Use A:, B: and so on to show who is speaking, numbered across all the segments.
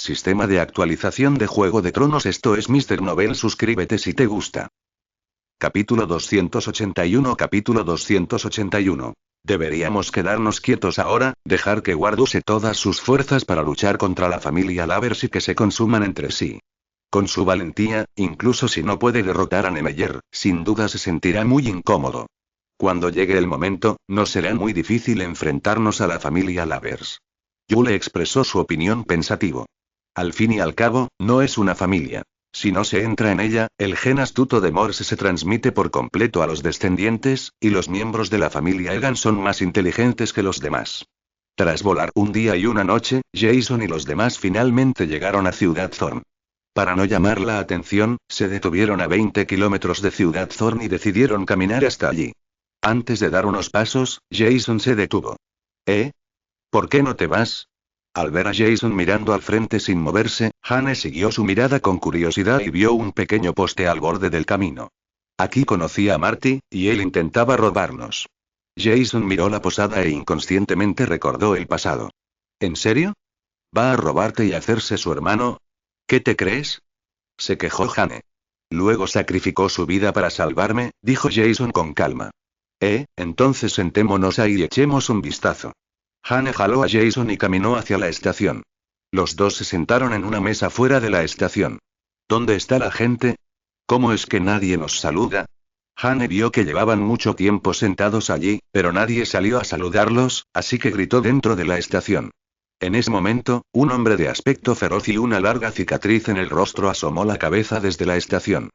A: Sistema de actualización de Juego de Tronos. Esto es Mr. Novel. Suscríbete si te gusta. Capítulo 281. Capítulo 281. Deberíamos quedarnos quietos ahora, dejar que Ward use todas sus fuerzas para luchar contra la familia Lavers y que se consuman entre sí. Con su valentía, incluso si no puede derrotar a Nemeyer, sin duda se sentirá muy incómodo. Cuando llegue el momento, no será muy difícil enfrentarnos a la familia Lavers. Yule expresó su opinión pensativo. Al fin y al cabo, no es una familia. Si no se entra en ella, el gen astuto de Morse se transmite por completo a los descendientes, y los miembros de la familia Egan son más inteligentes que los demás. Tras volar un día y una noche, Jason y los demás finalmente llegaron a Ciudad Thorn. Para no llamar la atención, se detuvieron a 20 kilómetros de Ciudad Thorn y decidieron caminar hasta allí. Antes de dar unos pasos, Jason se detuvo. ¿Por qué no te vas? Al ver a Jason mirando al frente sin moverse, Jane siguió su mirada con curiosidad y vio un pequeño poste al borde del camino. Aquí conocí a Marty, y él intentaba robarnos. Jason miró la posada e inconscientemente recordó el pasado. ¿En serio? ¿Va a robarte y hacerse su hermano? ¿Qué te crees? Se quejó Jane. Luego sacrificó su vida para salvarme, dijo Jason con calma. Entonces sentémonos ahí y echemos un vistazo. Jane jaló a Jason y caminó hacia la estación. Los dos se sentaron en una mesa fuera de la estación. ¿Dónde está la gente? ¿Cómo es que nadie nos saluda? Jane vio que llevaban mucho tiempo sentados allí, pero nadie salió a saludarlos, así que gritó dentro de la estación. En ese momento, un hombre de aspecto feroz y una larga cicatriz en el rostro asomó la cabeza desde la estación.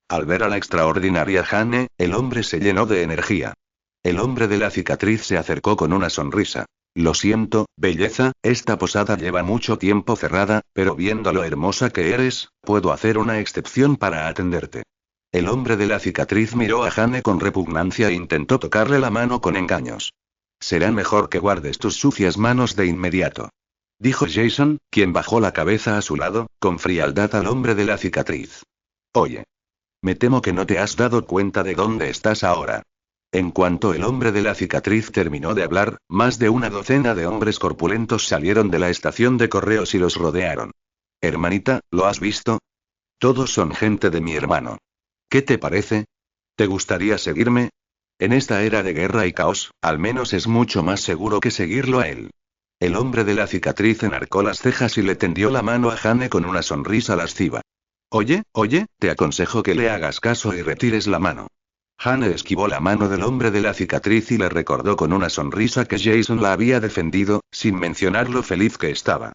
A: Al ver a la extraordinaria Jane, el hombre se llenó de energía. El hombre de la cicatriz se acercó con una sonrisa. Lo siento, belleza, esta posada lleva mucho tiempo cerrada, pero viendo lo hermosa que eres, puedo hacer una excepción para atenderte. El hombre de la cicatriz miró a Jane con repugnancia e intentó tocarle la mano con engaños. Será mejor que guardes tus sucias manos de inmediato. Dijo Jason, quien bajó la cabeza a su lado, con frialdad al hombre de la cicatriz. Oye. Me temo que no te has dado cuenta de dónde estás ahora. En cuanto el hombre de la cicatriz terminó de hablar, más de una docena de hombres corpulentos salieron de la estación de correos y los rodearon. Hermanita, ¿lo has visto? Todos son gente de mi hermano. ¿Qué te parece? ¿Te gustaría seguirme? En esta era de guerra y caos, al menos es mucho más seguro que seguirlo a él. El hombre de la cicatriz enarcó las cejas y le tendió la mano a Jane con una sonrisa lasciva. Oye, te aconsejo que le hagas caso y retires la mano. Jane esquivó la mano del hombre de la cicatriz y le recordó con una sonrisa que Jason la había defendido, sin mencionar lo feliz que estaba.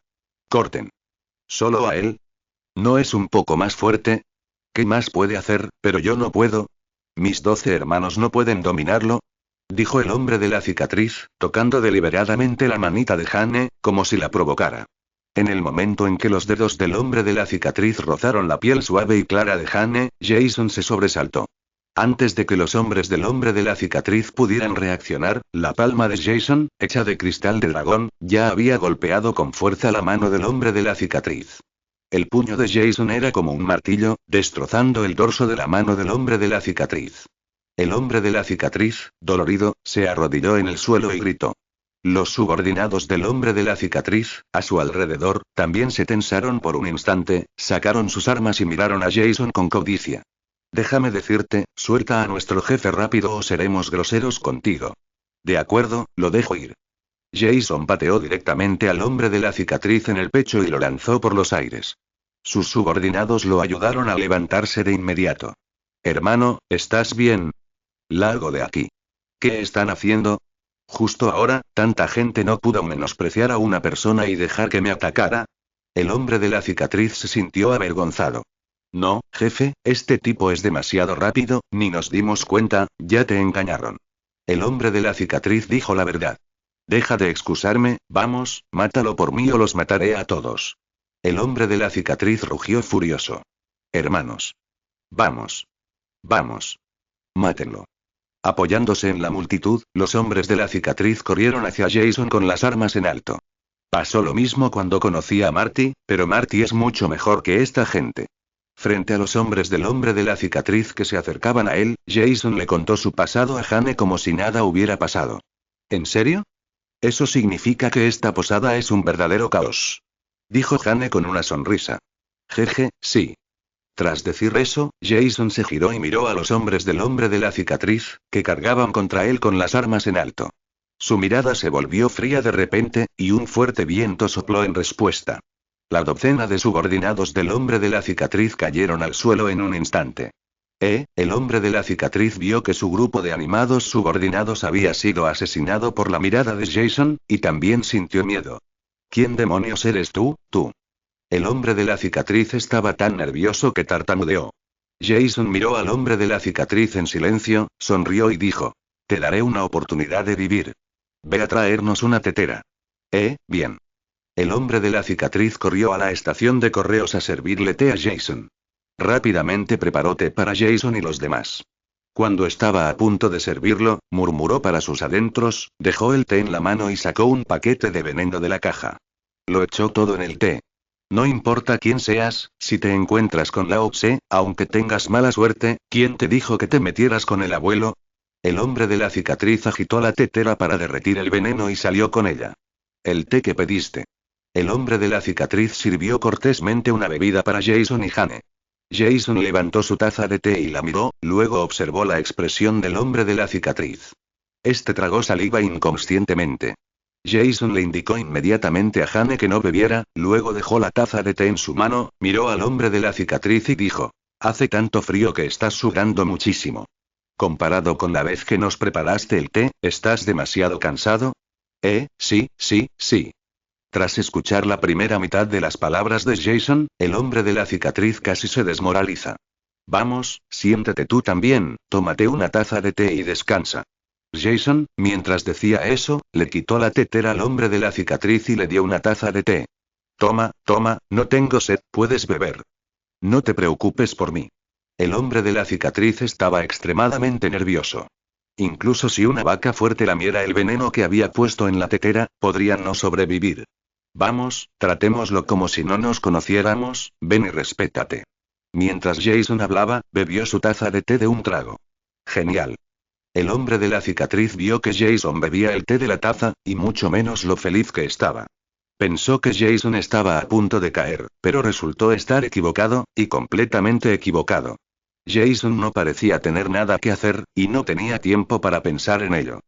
A: Corten. ¿Solo a él? ¿No es un poco más fuerte? ¿Qué más puede hacer, pero yo no puedo? ¿Mis 12 hermanos no pueden dominarlo? Dijo el hombre de la cicatriz, tocando deliberadamente la manita de Jane, como si la provocara. En el momento en que los dedos del hombre de la cicatriz rozaron la piel suave y clara de Jane, Jason se sobresaltó. Antes de que los hombres del hombre de la cicatriz pudieran reaccionar, la palma de Jason, hecha de cristal de dragón, ya había golpeado con fuerza la mano del hombre de la cicatriz. El puño de Jason era como un martillo, destrozando el dorso de la mano del hombre de la cicatriz. El hombre de la cicatriz, dolorido, se arrodilló en el suelo y gritó. Los subordinados del hombre de la cicatriz, a su alrededor, también se tensaron por un instante, sacaron sus armas y miraron a Jason con codicia. Déjame decirte, suelta a nuestro jefe rápido o seremos groseros contigo. De acuerdo, lo dejo ir. Jason pateó directamente al hombre de la cicatriz en el pecho y lo lanzó por los aires. Sus subordinados lo ayudaron a levantarse de inmediato. Hermano, ¿estás bien? Largo de aquí. ¿Qué están haciendo? Justo ahora, tanta gente no pudo menospreciar a una persona y dejar que me atacara. El hombre de la cicatriz se sintió avergonzado. No, jefe, este tipo es demasiado rápido, ni nos dimos cuenta, ya te engañaron. El hombre de la cicatriz dijo la verdad. Deja de excusarme, vamos, mátalo por mí o los mataré a todos. El hombre de la cicatriz rugió furioso. Hermanos. Vamos. Vamos. Mátenlo. Apoyándose en la multitud, los hombres de la cicatriz corrieron hacia Jason con las armas en alto. Pasó lo mismo cuando conocí a Marty, pero Marty es mucho mejor que esta gente. Frente a los hombres del hombre de la cicatriz que se acercaban a él, Jason le contó su pasado a Jane como si nada hubiera pasado. ¿En serio? Eso significa que esta posada es un verdadero caos. dijo Hane con una sonrisa. Jeje, sí. Tras decir eso, Jason se giró y miró a los hombres del hombre de la cicatriz, que cargaban contra él con las armas en alto. Su mirada se volvió fría de repente, y un fuerte viento sopló en respuesta. La docena de subordinados del hombre de la cicatriz cayeron al suelo en un instante. El hombre de la cicatriz vio que su grupo de animados subordinados había sido asesinado por la mirada de Jason, y también sintió miedo. ¿Quién demonios eres tú? El hombre de la cicatriz estaba tan nervioso que tartamudeó. Jason miró al hombre de la cicatriz en silencio, sonrió y dijo: te daré una oportunidad de vivir. Ve a traernos una tetera. Bien. El hombre de la cicatriz corrió a la estación de correos a servirle té a Jason. Rápidamente preparó té para Jason y los demás. Cuando estaba a punto de servirlo, murmuró para sus adentros, dejó el té en la mano y sacó un paquete de veneno de la caja. Lo echó todo en el té. No importa quién seas, si te encuentras con Lao Tse, aunque tengas mala suerte, ¿quién te dijo que te metieras con el abuelo? El hombre de la cicatriz agitó la tetera para derretir el veneno y salió con ella. El té que pediste. El hombre de la cicatriz sirvió cortésmente una bebida para Jason y Hane. Jason levantó su taza de té y la miró, luego observó la expresión del hombre de la cicatriz. Este tragó saliva inconscientemente. Jason le indicó inmediatamente a Hane que no bebiera, luego dejó la taza de té en su mano, miró al hombre de la cicatriz y dijo: hace tanto frío que estás sudando muchísimo. Comparado con la vez que nos preparaste el té, ¿estás demasiado cansado? Sí. Tras escuchar la primera mitad de las palabras de Jason, el hombre de la cicatriz casi se desmoraliza. Vamos, siéntete tú también, tómate una taza de té y descansa. Jason, mientras decía eso, le quitó la tetera al hombre de la cicatriz y le dio una taza de té. Toma, no tengo sed, puedes beber. No te preocupes por mí. El hombre de la cicatriz estaba extremadamente nervioso. Incluso si una vaca fuerte lamiera el veneno que había puesto en la tetera, podría no sobrevivir. Vamos, tratémoslo como si no nos conociéramos, ven y respétate. Mientras Jason hablaba, bebió su taza de té de un trago. Genial. El hombre de la cicatriz vio que Jason bebía el té de la taza, y mucho menos lo feliz que estaba. Pensó que Jason estaba a punto de caer, pero resultó estar equivocado, y completamente equivocado. Jason no parecía tener nada que hacer, y no tenía tiempo para pensar en ello.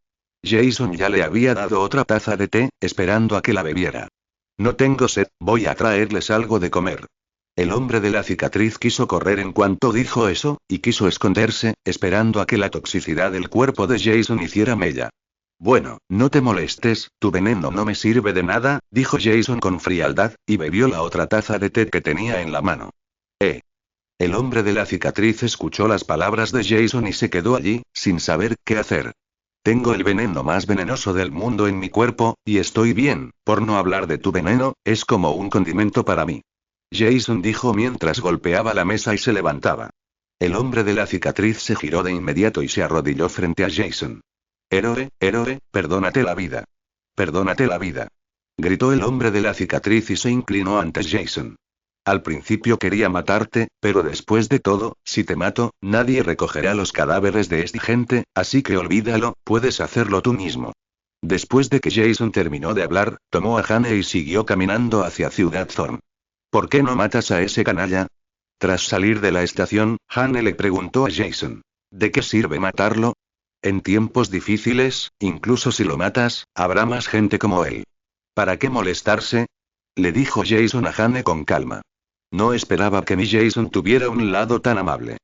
A: Jason ya le había dado otra taza de té, esperando a que la bebiera. No tengo sed, voy a traerles algo de comer. El hombre de la cicatriz quiso correr en cuanto dijo eso, y quiso esconderse, esperando a que la toxicidad del cuerpo de Jason hiciera mella. Bueno, no te molestes, tu veneno no me sirve de nada, dijo Jason con frialdad, y bebió la otra taza de té que tenía en la mano. El hombre de la cicatriz escuchó las palabras de Jason y se quedó allí, sin saber qué hacer. Tengo el veneno más venenoso del mundo en mi cuerpo, y estoy bien, por no hablar de tu veneno, es como un condimento para mí. Jason dijo mientras golpeaba la mesa y se levantaba. El hombre de la cicatriz se giró de inmediato y se arrodilló frente a Jason. Héroe, perdónate la vida. Perdónate la vida. Gritó el hombre de la cicatriz y se inclinó ante Jason. Al principio quería matarte, pero después de todo, si te mato, nadie recogerá los cadáveres de esta gente, así que olvídalo, puedes hacerlo tú mismo. Después de que Jason terminó de hablar, tomó a Hane y siguió caminando hacia Ciudad Thorn. ¿Por qué no matas a ese canalla? Tras salir de la estación, Hane le preguntó a Jason: ¿de qué sirve matarlo? En tiempos difíciles, incluso si lo matas, habrá más gente como él. ¿Para qué molestarse? Le dijo Jason a Hane con calma. No esperaba que mi Jason tuviera un lado tan amable.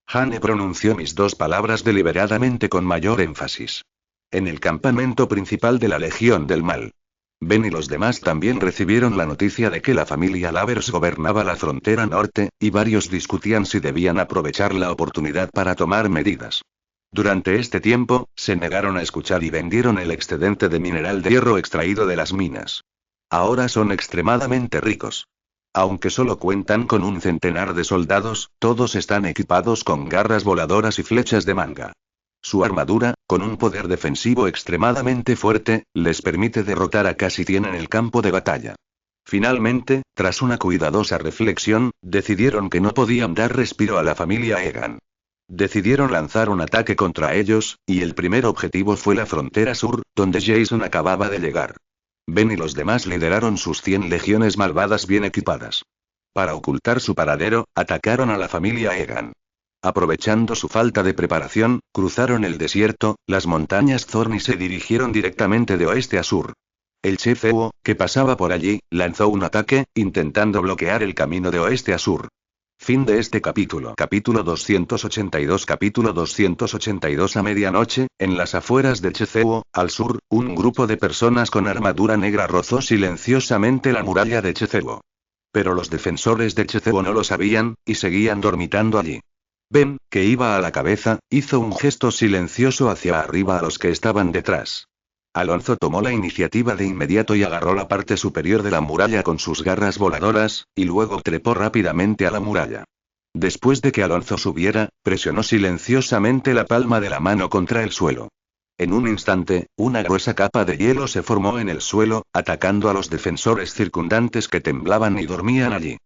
A: Hane pronunció mis dos palabras deliberadamente con mayor énfasis. En el campamento principal de la Legión del Mal. Ben y los demás también recibieron la noticia de que la familia Lavers gobernaba la frontera norte, y varios discutían si debían aprovechar la oportunidad para tomar medidas. Durante este tiempo, se negaron a escuchar y vendieron el excedente de mineral de hierro extraído de las minas. Ahora son extremadamente ricos. Aunque solo cuentan con un centenar de soldados, todos están equipados con garras voladoras y flechas de manga. Su armadura, con un poder defensivo extremadamente fuerte, les permite derrotar a casi 100 en el campo de batalla. Finalmente, tras una cuidadosa reflexión, decidieron que no podían dar respiro a la familia Egan. Decidieron lanzar un ataque contra ellos, y el primer objetivo fue la frontera sur, donde Jason acababa de llegar. Ben y los demás lideraron sus 100 legiones malvadas bien equipadas. Para ocultar su paradero, atacaron a la familia Egan. Aprovechando su falta de preparación, cruzaron el desierto, las montañas Thorn y se dirigieron directamente de oeste a sur. El chef Ewo, que pasaba por allí, lanzó un ataque, intentando bloquear el camino de oeste a sur. Fin de este capítulo. Capítulo 282. Capítulo 282. A medianoche, en las afueras de Chefewo, al sur, un grupo de personas con armadura negra rozó silenciosamente la muralla de Chefewo. Pero los defensores de Chefewo no lo sabían, y seguían dormitando allí. Ben, que iba a la cabeza, hizo un gesto silencioso hacia arriba a los que estaban detrás. Alonso tomó la iniciativa de inmediato y agarró la parte superior de la muralla con sus garras voladoras, y luego trepó rápidamente a la muralla. Después de que Alonso subiera, presionó silenciosamente la palma de la mano contra el suelo. En un instante, una gruesa capa de hielo se formó en el suelo, atacando a los defensores circundantes que temblaban y dormían allí.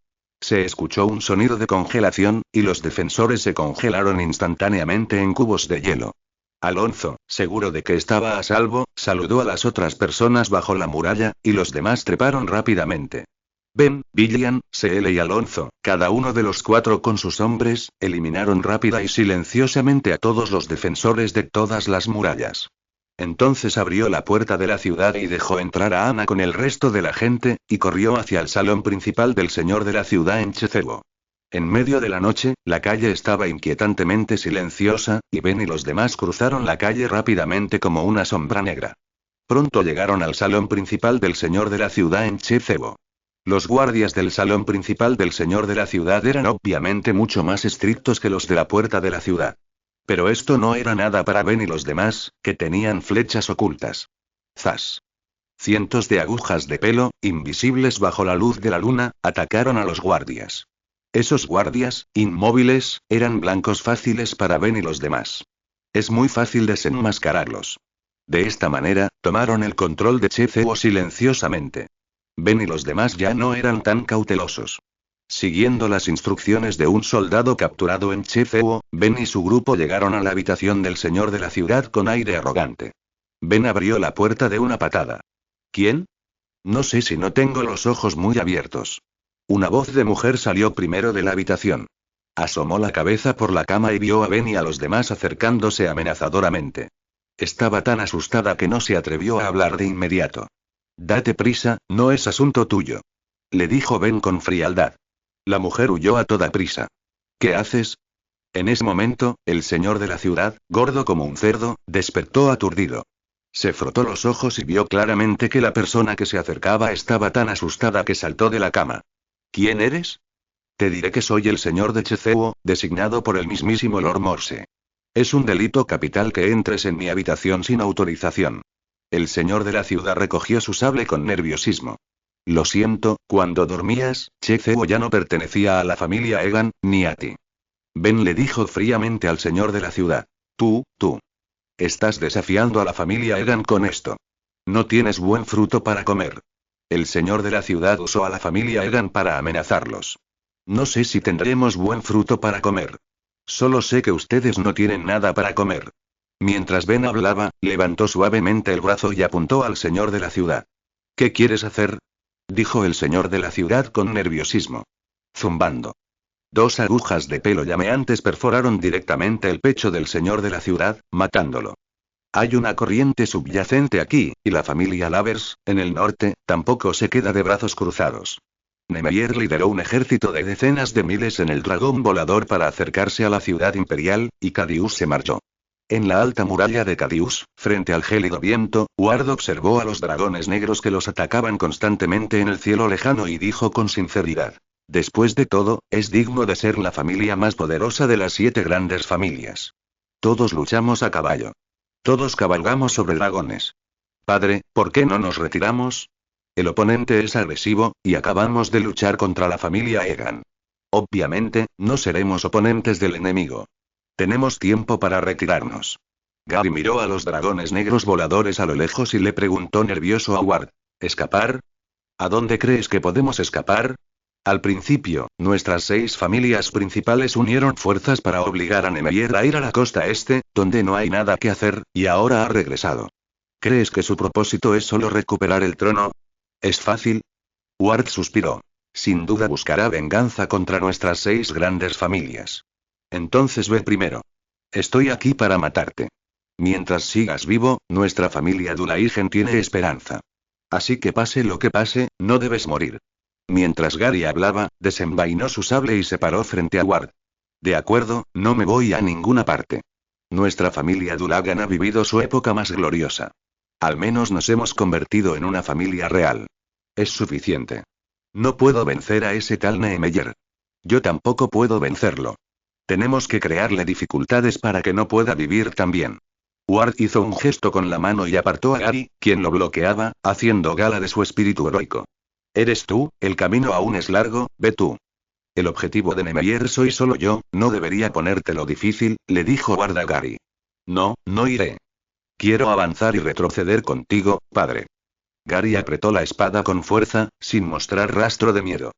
A: Se escuchó un sonido de congelación, y los defensores se congelaron instantáneamente en cubos de hielo. Alonso, seguro de que estaba a salvo, saludó a las otras personas bajo la muralla, y los demás treparon rápidamente. Ben, Villian, CL y Alonso, cada uno de los 4 con sus hombres, eliminaron rápida y silenciosamente a todos los defensores de todas las murallas. Entonces abrió la puerta de la ciudad y dejó entrar a Ana con el resto de la gente, y corrió hacia el salón principal del señor de la ciudad en Chefewo. En medio de la noche, la calle estaba inquietantemente silenciosa, y Ben y los demás cruzaron la calle rápidamente como una sombra negra. Pronto llegaron al salón principal del señor de la ciudad en Chefewo. Los guardias del salón principal del señor de la ciudad eran obviamente mucho más estrictos que los de la puerta de la ciudad. Pero esto no era nada para Ben y los demás, que tenían flechas ocultas. ¡Zas! Cientos de agujas de pelo, invisibles bajo la luz de la luna, atacaron a los guardias. Esos guardias, inmóviles, eran blancos fáciles para Ben y los demás. Es muy fácil desenmascararlos. De esta manera, tomaron el control de Chefewo silenciosamente. Ben y los demás ya no eran tan cautelosos. Siguiendo las instrucciones de un soldado capturado en Chefewo, Ben y su grupo llegaron a la habitación del señor de la ciudad con aire arrogante. Ben abrió la puerta de una patada. ¿Quién? No sé si no tengo los ojos muy abiertos. Una voz de mujer salió primero de la habitación. Asomó la cabeza por la cama y vio a Ben y a los demás acercándose amenazadoramente. Estaba tan asustada que no se atrevió a hablar de inmediato. Date prisa, no es asunto tuyo. Le dijo Ben con frialdad. La mujer huyó a toda prisa. ¿Qué haces? En ese momento, el señor de la ciudad, gordo como un cerdo, despertó aturdido. Se frotó los ojos y vio claramente que la persona que se acercaba estaba tan asustada que saltó de la cama. ¿Quién eres? Te diré que soy el señor de Chefewo, designado por el mismísimo Lord Morse. Es un delito capital que entres en mi habitación sin autorización. El señor de la ciudad recogió su sable con nerviosismo. Lo siento, cuando dormías, Chefewo ya no pertenecía a la familia Egan, ni a ti. Ben le dijo fríamente al señor de la ciudad. Tú. Estás desafiando a la familia Egan con esto. No tienes buen fruto para comer. El señor de la ciudad usó a la familia Egan para amenazarlos. No sé si tendremos buen fruto para comer. Solo sé que ustedes no tienen nada para comer. Mientras Ben hablaba, levantó suavemente el brazo y apuntó al señor de la ciudad. ¿Qué quieres hacer? Dijo el señor de la ciudad con nerviosismo. Zumbando. 2 agujas de pelo llameantes perforaron directamente el pecho del señor de la ciudad, matándolo. Hay una corriente subyacente aquí, y la familia Lavers, en el norte, tampoco se queda de brazos cruzados. Nemeyer lideró un ejército de decenas de miles en el dragón volador para acercarse a la ciudad imperial, y Cadius se marchó. En la alta muralla de Cadius, frente al gélido viento, Ward observó a los dragones negros que los atacaban constantemente en el cielo lejano y dijo con sinceridad. Después de todo, es digno de ser la familia más poderosa de las 7 grandes familias. Todos luchamos a caballo. Todos cabalgamos sobre dragones. Padre, ¿por qué no nos retiramos? El oponente es agresivo, y acabamos de luchar contra la familia Egan. Obviamente, no seremos oponentes del enemigo. Tenemos tiempo para retirarnos. Gary miró a los dragones negros voladores a lo lejos y le preguntó nervioso a Ward. ¿Escapar? ¿A dónde crees que podemos escapar? Al principio, nuestras 6 familias principales unieron fuerzas para obligar a Nemeyer a ir a la costa este, donde no hay nada que hacer, y ahora ha regresado. ¿Crees que su propósito es solo recuperar el trono? ¿Es fácil? Ward suspiró. Sin duda buscará venganza contra nuestras 6 grandes familias. Entonces ve primero. Estoy aquí para matarte. Mientras sigas vivo, nuestra familia Dulaigen tiene esperanza. Así que pase lo que pase, no debes morir. Mientras Gary hablaba, desenvainó su sable y se paró frente a Ward. De acuerdo, no me voy a ninguna parte. Nuestra familia Dulagan ha vivido su época más gloriosa. Al menos nos hemos convertido en una familia real. Es suficiente. No puedo vencer a ese tal Niemeyer. Yo tampoco puedo vencerlo. Tenemos que crearle dificultades para que no pueda vivir tan bien. Ward hizo un gesto con la mano y apartó a Gary, quien lo bloqueaba, haciendo gala de su espíritu heroico. Eres tú, el camino aún es largo, ve tú. El objetivo de Niemeyer soy solo yo, no debería ponértelo difícil, le dijo Ward a Gary. No, no iré. Quiero avanzar y retroceder contigo, padre. Gary apretó la espada con fuerza, sin mostrar rastro de miedo.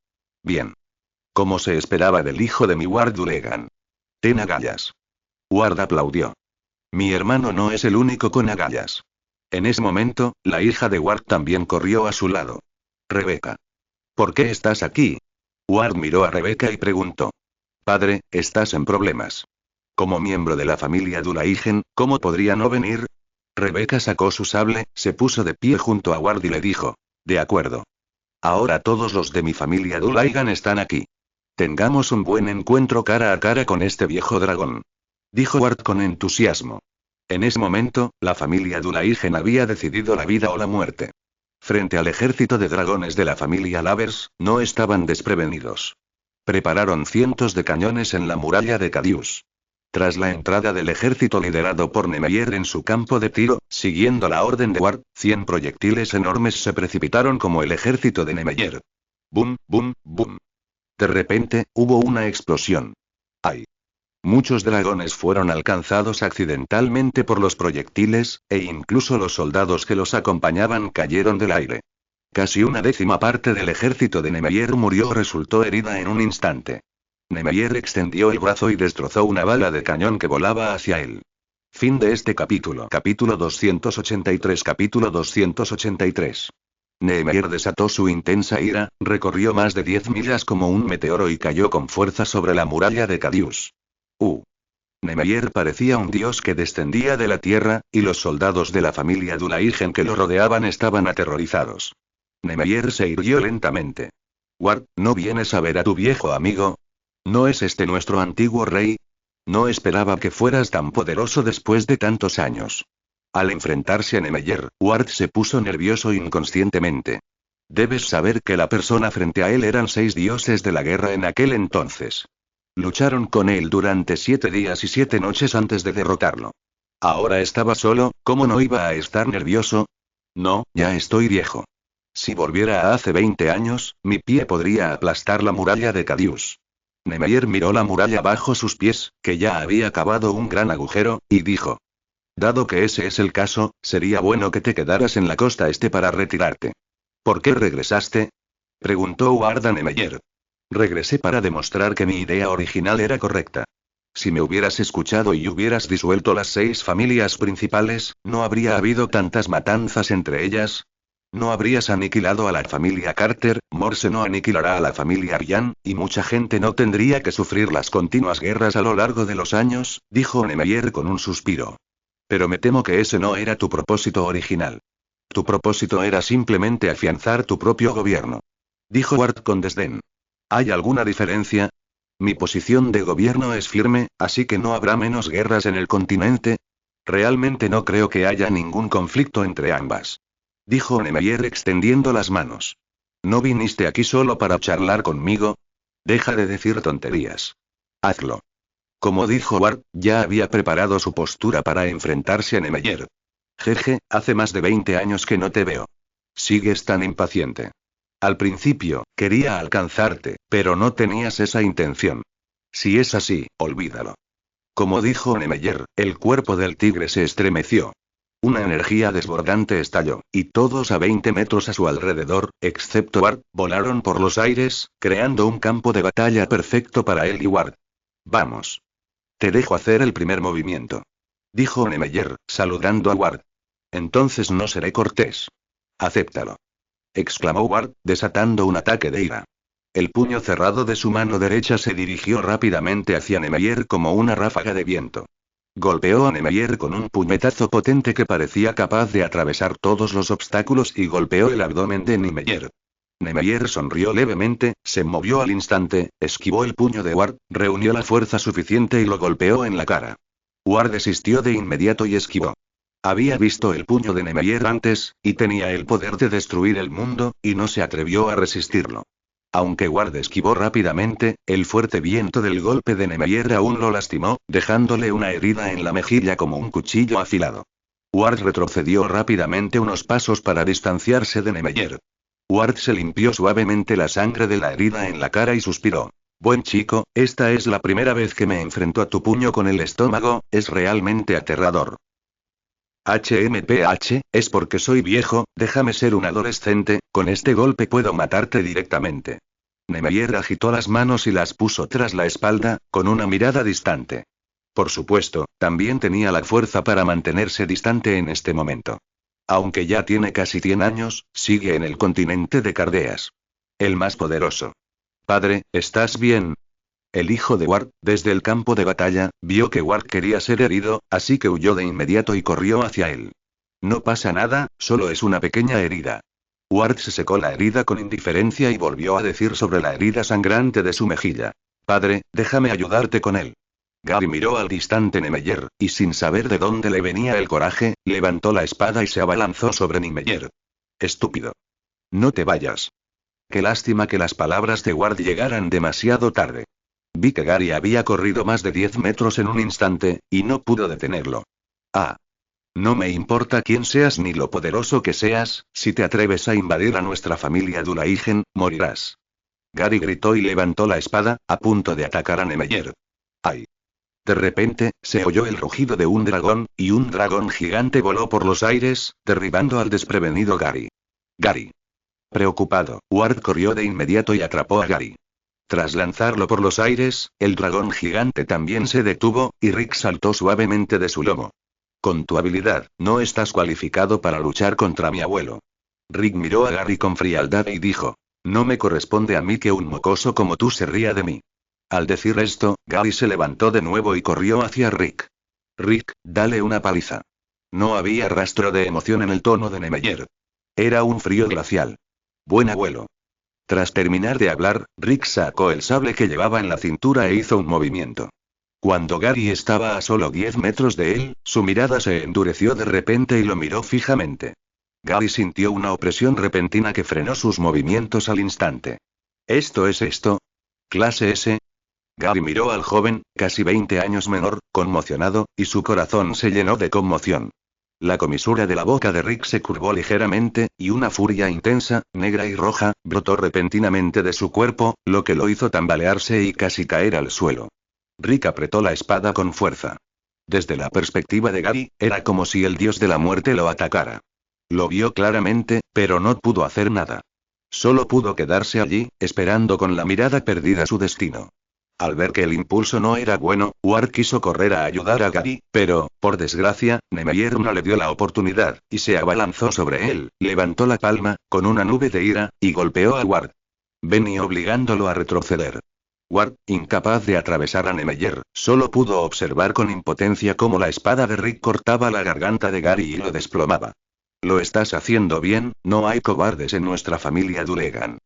A: Bien. Como se esperaba del hijo de mi Ward Dulagan. Ten agallas. Ward aplaudió. Mi hermano no es el único con agallas. En ese momento, la hija de Ward también corrió a su lado. Rebecca. ¿Por qué estás aquí? Ward miró a Rebecca y preguntó. Padre, estás en problemas. Como miembro de la familia Dulaigen, ¿cómo podría no venir? Rebecca sacó su sable, se puso de pie junto a Ward y le dijo. De acuerdo. Ahora todos los de mi familia Dulaigan están aquí. Tengamos un buen encuentro cara a cara con este viejo dragón. Dijo Ward con entusiasmo. En ese momento, la familia Dulaigen había decidido la vida o la muerte. Frente al ejército de dragones de la familia Lavers, no estaban desprevenidos. Prepararon cientos de cañones en la muralla de Cadius. Tras la entrada del ejército liderado por Niemeyer en su campo de tiro, siguiendo la orden de Ward, 100 proyectiles enormes se precipitaron como el ejército de Niemeyer. ¡Bum, bum, bum! De repente, hubo una explosión. ¡Ay! Muchos dragones fueron alcanzados accidentalmente por los proyectiles, e incluso los soldados que los acompañaban cayeron del aire. Casi una décima parte del ejército de Niemeyer murió o resultó herida en un instante. Niemeyer extendió el brazo y destrozó una bala de cañón que volaba hacia él. Fin de este capítulo. Capítulo 283. Capítulo 283. Niemeyer desató su intensa ira, recorrió más de 10 millas como un meteoro y cayó con fuerza sobre la muralla de Cadius. Niemeyer parecía un dios que descendía de la tierra, y los soldados de la familia Dulaigen que lo rodeaban estaban aterrorizados. Niemeyer se irguió lentamente. Ward, ¿no vienes a ver a tu viejo amigo? ¿No es este nuestro antiguo rey? No esperaba que fueras tan poderoso después de tantos años. Al enfrentarse a Niemeyer, Ward se puso nervioso inconscientemente. Debes saber que la persona frente a él eran 6 dioses de la guerra en aquel entonces. Lucharon con él durante 7 días y 7 noches antes de derrotarlo. Ahora estaba solo, ¿cómo no iba a estar nervioso? No, ya estoy viejo. Si volviera a hace 20 años, mi pie podría aplastar la muralla de Cadius. Niemeyer miró la muralla bajo sus pies, que ya había cavado un gran agujero, y dijo. Dado que ese es el caso, sería bueno que te quedaras en la costa este para retirarte. ¿Por qué regresaste? Preguntó Ward a Niemeyer. Regresé para demostrar que mi idea original era correcta. Si me hubieras escuchado y hubieras disuelto las 6 familias principales, no habría habido tantas matanzas entre ellas. No habrías aniquilado a la familia Carter, Morse no aniquilará a la familia Ryan, y mucha gente no tendría que sufrir las continuas guerras a lo largo de los años, dijo Niemeyer con un suspiro. Pero me temo que ese no era tu propósito original. Tu propósito era simplemente afianzar tu propio gobierno. Dijo Ward con desdén. ¿Hay alguna diferencia? Mi posición de gobierno es firme, así que no habrá menos guerras en el continente. Realmente no creo que haya ningún conflicto entre ambas. Dijo Niemeyer extendiendo las manos. ¿No viniste aquí solo para charlar conmigo? Deja de decir tonterías. Hazlo. Como dijo Ward, ya había preparado su postura para enfrentarse a Niemeyer. Jeje, hace más de 20 años que no te veo. Sigues tan impaciente. Al principio, quería alcanzarte, pero no tenías esa intención. Si es así, olvídalo. Como dijo Niemeyer, el cuerpo del tigre se estremeció. Una energía desbordante estalló, y todos a 20 metros a su alrededor, excepto Ward, volaron por los aires, creando un campo de batalla perfecto para él y Ward. Vamos. Te dejo hacer el primer movimiento. Dijo Niemeyer, saludando a Ward. Entonces no seré cortés. Acéptalo. Exclamó Ward, desatando un ataque de ira. El puño cerrado de su mano derecha se dirigió rápidamente hacia Niemeyer como una ráfaga de viento. Golpeó a Niemeyer con un puñetazo potente que parecía capaz de atravesar todos los obstáculos y golpeó el abdomen de Niemeyer. Niemeyer sonrió levemente, se movió al instante, esquivó el puño de Ward, reunió la fuerza suficiente y lo golpeó en la cara. Ward desistió de inmediato y esquivó. Había visto el puño de Niemeyer antes, y tenía el poder de destruir el mundo, y no se atrevió a resistirlo. Aunque Ward esquivó rápidamente, el fuerte viento del golpe de Niemeyer aún lo lastimó, dejándole una herida en la mejilla como un cuchillo afilado. Ward retrocedió rápidamente unos pasos para distanciarse de Niemeyer. Ward se limpió suavemente la sangre de la herida en la cara y suspiró. Buen chico, esta es la primera vez que me enfrento a tu puño con el estómago, es realmente aterrador. HMPH, es porque soy viejo, déjame ser un adolescente, con este golpe puedo matarte directamente. Niemeyer agitó las manos y las puso tras la espalda, con una mirada distante. Por supuesto, también tenía la fuerza para mantenerse distante en este momento. Aunque ya tiene casi 100 años, sigue en el continente de Cardeas. El más poderoso. Padre, ¿estás bien? El hijo de Ward, desde el campo de batalla, vio que Ward quería ser herido, así que huyó de inmediato y corrió hacia él. No pasa nada, solo es una pequeña herida. Ward se secó la herida con indiferencia y volvió a decir sobre la herida sangrante de su mejilla. Padre, déjame ayudarte con él. Gary miró al distante Niemeyer, y sin saber de dónde le venía el coraje, levantó la espada y se abalanzó sobre Niemeyer. Estúpido. No te vayas. Qué lástima que las palabras de Ward llegaran demasiado tarde. Vi que Gary había corrido más de 10 metros en un instante, y no pudo detenerlo. Ah. No me importa quién seas ni lo poderoso que seas, si te atreves a invadir a nuestra familia Dulaigen, morirás. Gary gritó y levantó la espada, a punto de atacar a Niemeyer. ¡Ay! De repente, se oyó el rugido de un dragón, y un dragón gigante voló por los aires, derribando al desprevenido Gary. Gary. Preocupado, Ward corrió de inmediato y atrapó a Gary. Tras lanzarlo por los aires, el dragón gigante también se detuvo, y Rick saltó suavemente de su lomo. Con tu habilidad, no estás cualificado para luchar contra mi abuelo. Rick miró a Gary con frialdad y dijo, no me corresponde a mí que un mocoso como tú se ría de mí. Al decir esto, Gary se levantó de nuevo y corrió hacia Rick. Rick, dale una paliza. No había rastro de emoción en el tono de Niemeyer. Era un frío glacial. Buen abuelo. Tras terminar de hablar, Rick sacó el sable que llevaba en la cintura e hizo un movimiento. Cuando Gary estaba a solo 10 metros de él, su mirada se endureció de repente y lo miró fijamente. Gary sintió una opresión repentina que frenó sus movimientos al instante. ¿Esto es esto? ¿Clase S? Gary miró al joven, casi 20 años menor, conmocionado, y su corazón se llenó de conmoción. La comisura de la boca de Rick se curvó ligeramente, y una furia intensa, negra y roja, brotó repentinamente de su cuerpo, lo que lo hizo tambalearse y casi caer al suelo. Rick apretó la espada con fuerza. Desde la perspectiva de Gary, era como si el dios de la muerte lo atacara. Lo vio claramente, pero no pudo hacer nada. Solo pudo quedarse allí, esperando con la mirada perdida su destino. Al ver que el impulso no era bueno, Ward quiso correr a ayudar a Gary, pero, por desgracia, Niemeyer no le dio la oportunidad, y se abalanzó sobre él, levantó la palma, con una nube de ira, y golpeó a Ward. Benny obligándolo a retroceder. Ward, incapaz de atravesar a Niemeyer, solo pudo observar con impotencia cómo la espada de Rick cortaba la garganta de Gary y lo desplomaba. Lo estás haciendo bien, no hay cobardes en nuestra familia Dulegan.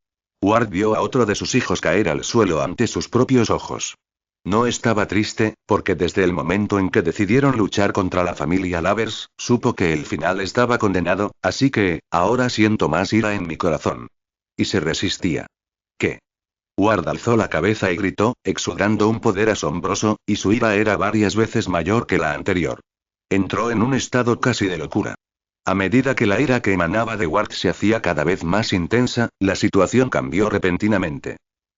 A: Ward vio a otro de sus hijos caer al suelo ante sus propios ojos. No estaba triste, porque desde el momento en que decidieron luchar contra la familia Lavers, supo que el final estaba condenado, así que, ahora siento más ira en mi corazón. Y se resistía. ¿Qué? Ward alzó la cabeza y gritó, exudando un poder asombroso, y su ira era varias veces mayor que la anterior. Entró en un estado casi de locura. A medida que la ira que emanaba de Ward se hacía cada vez más intensa, la situación cambió repentinamente.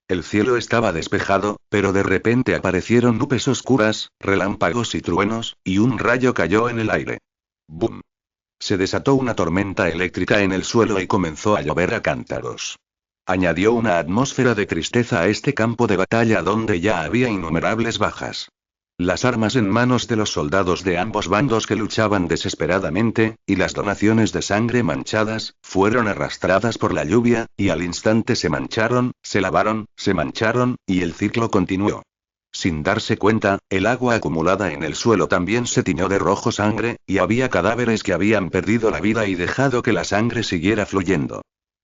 A: El cielo estaba despejado, pero de repente aparecieron nubes oscuras, relámpagos y truenos, y un rayo cayó en el aire. ¡Bum! Se desató una tormenta eléctrica en el suelo y comenzó a llover a cántaros. Añadió una atmósfera de tristeza a este campo de batalla donde ya había innumerables bajas. Las armas en manos de los soldados de ambos bandos que luchaban desesperadamente, y las donaciones de sangre manchadas, fueron arrastradas por la lluvia, y al instante se mancharon, se lavaron, se mancharon, y el ciclo continuó. Sin darse cuenta, el agua acumulada en el suelo también se tiñó de rojo sangre, y había cadáveres que habían perdido la vida y dejado que la sangre siguiera fluyendo.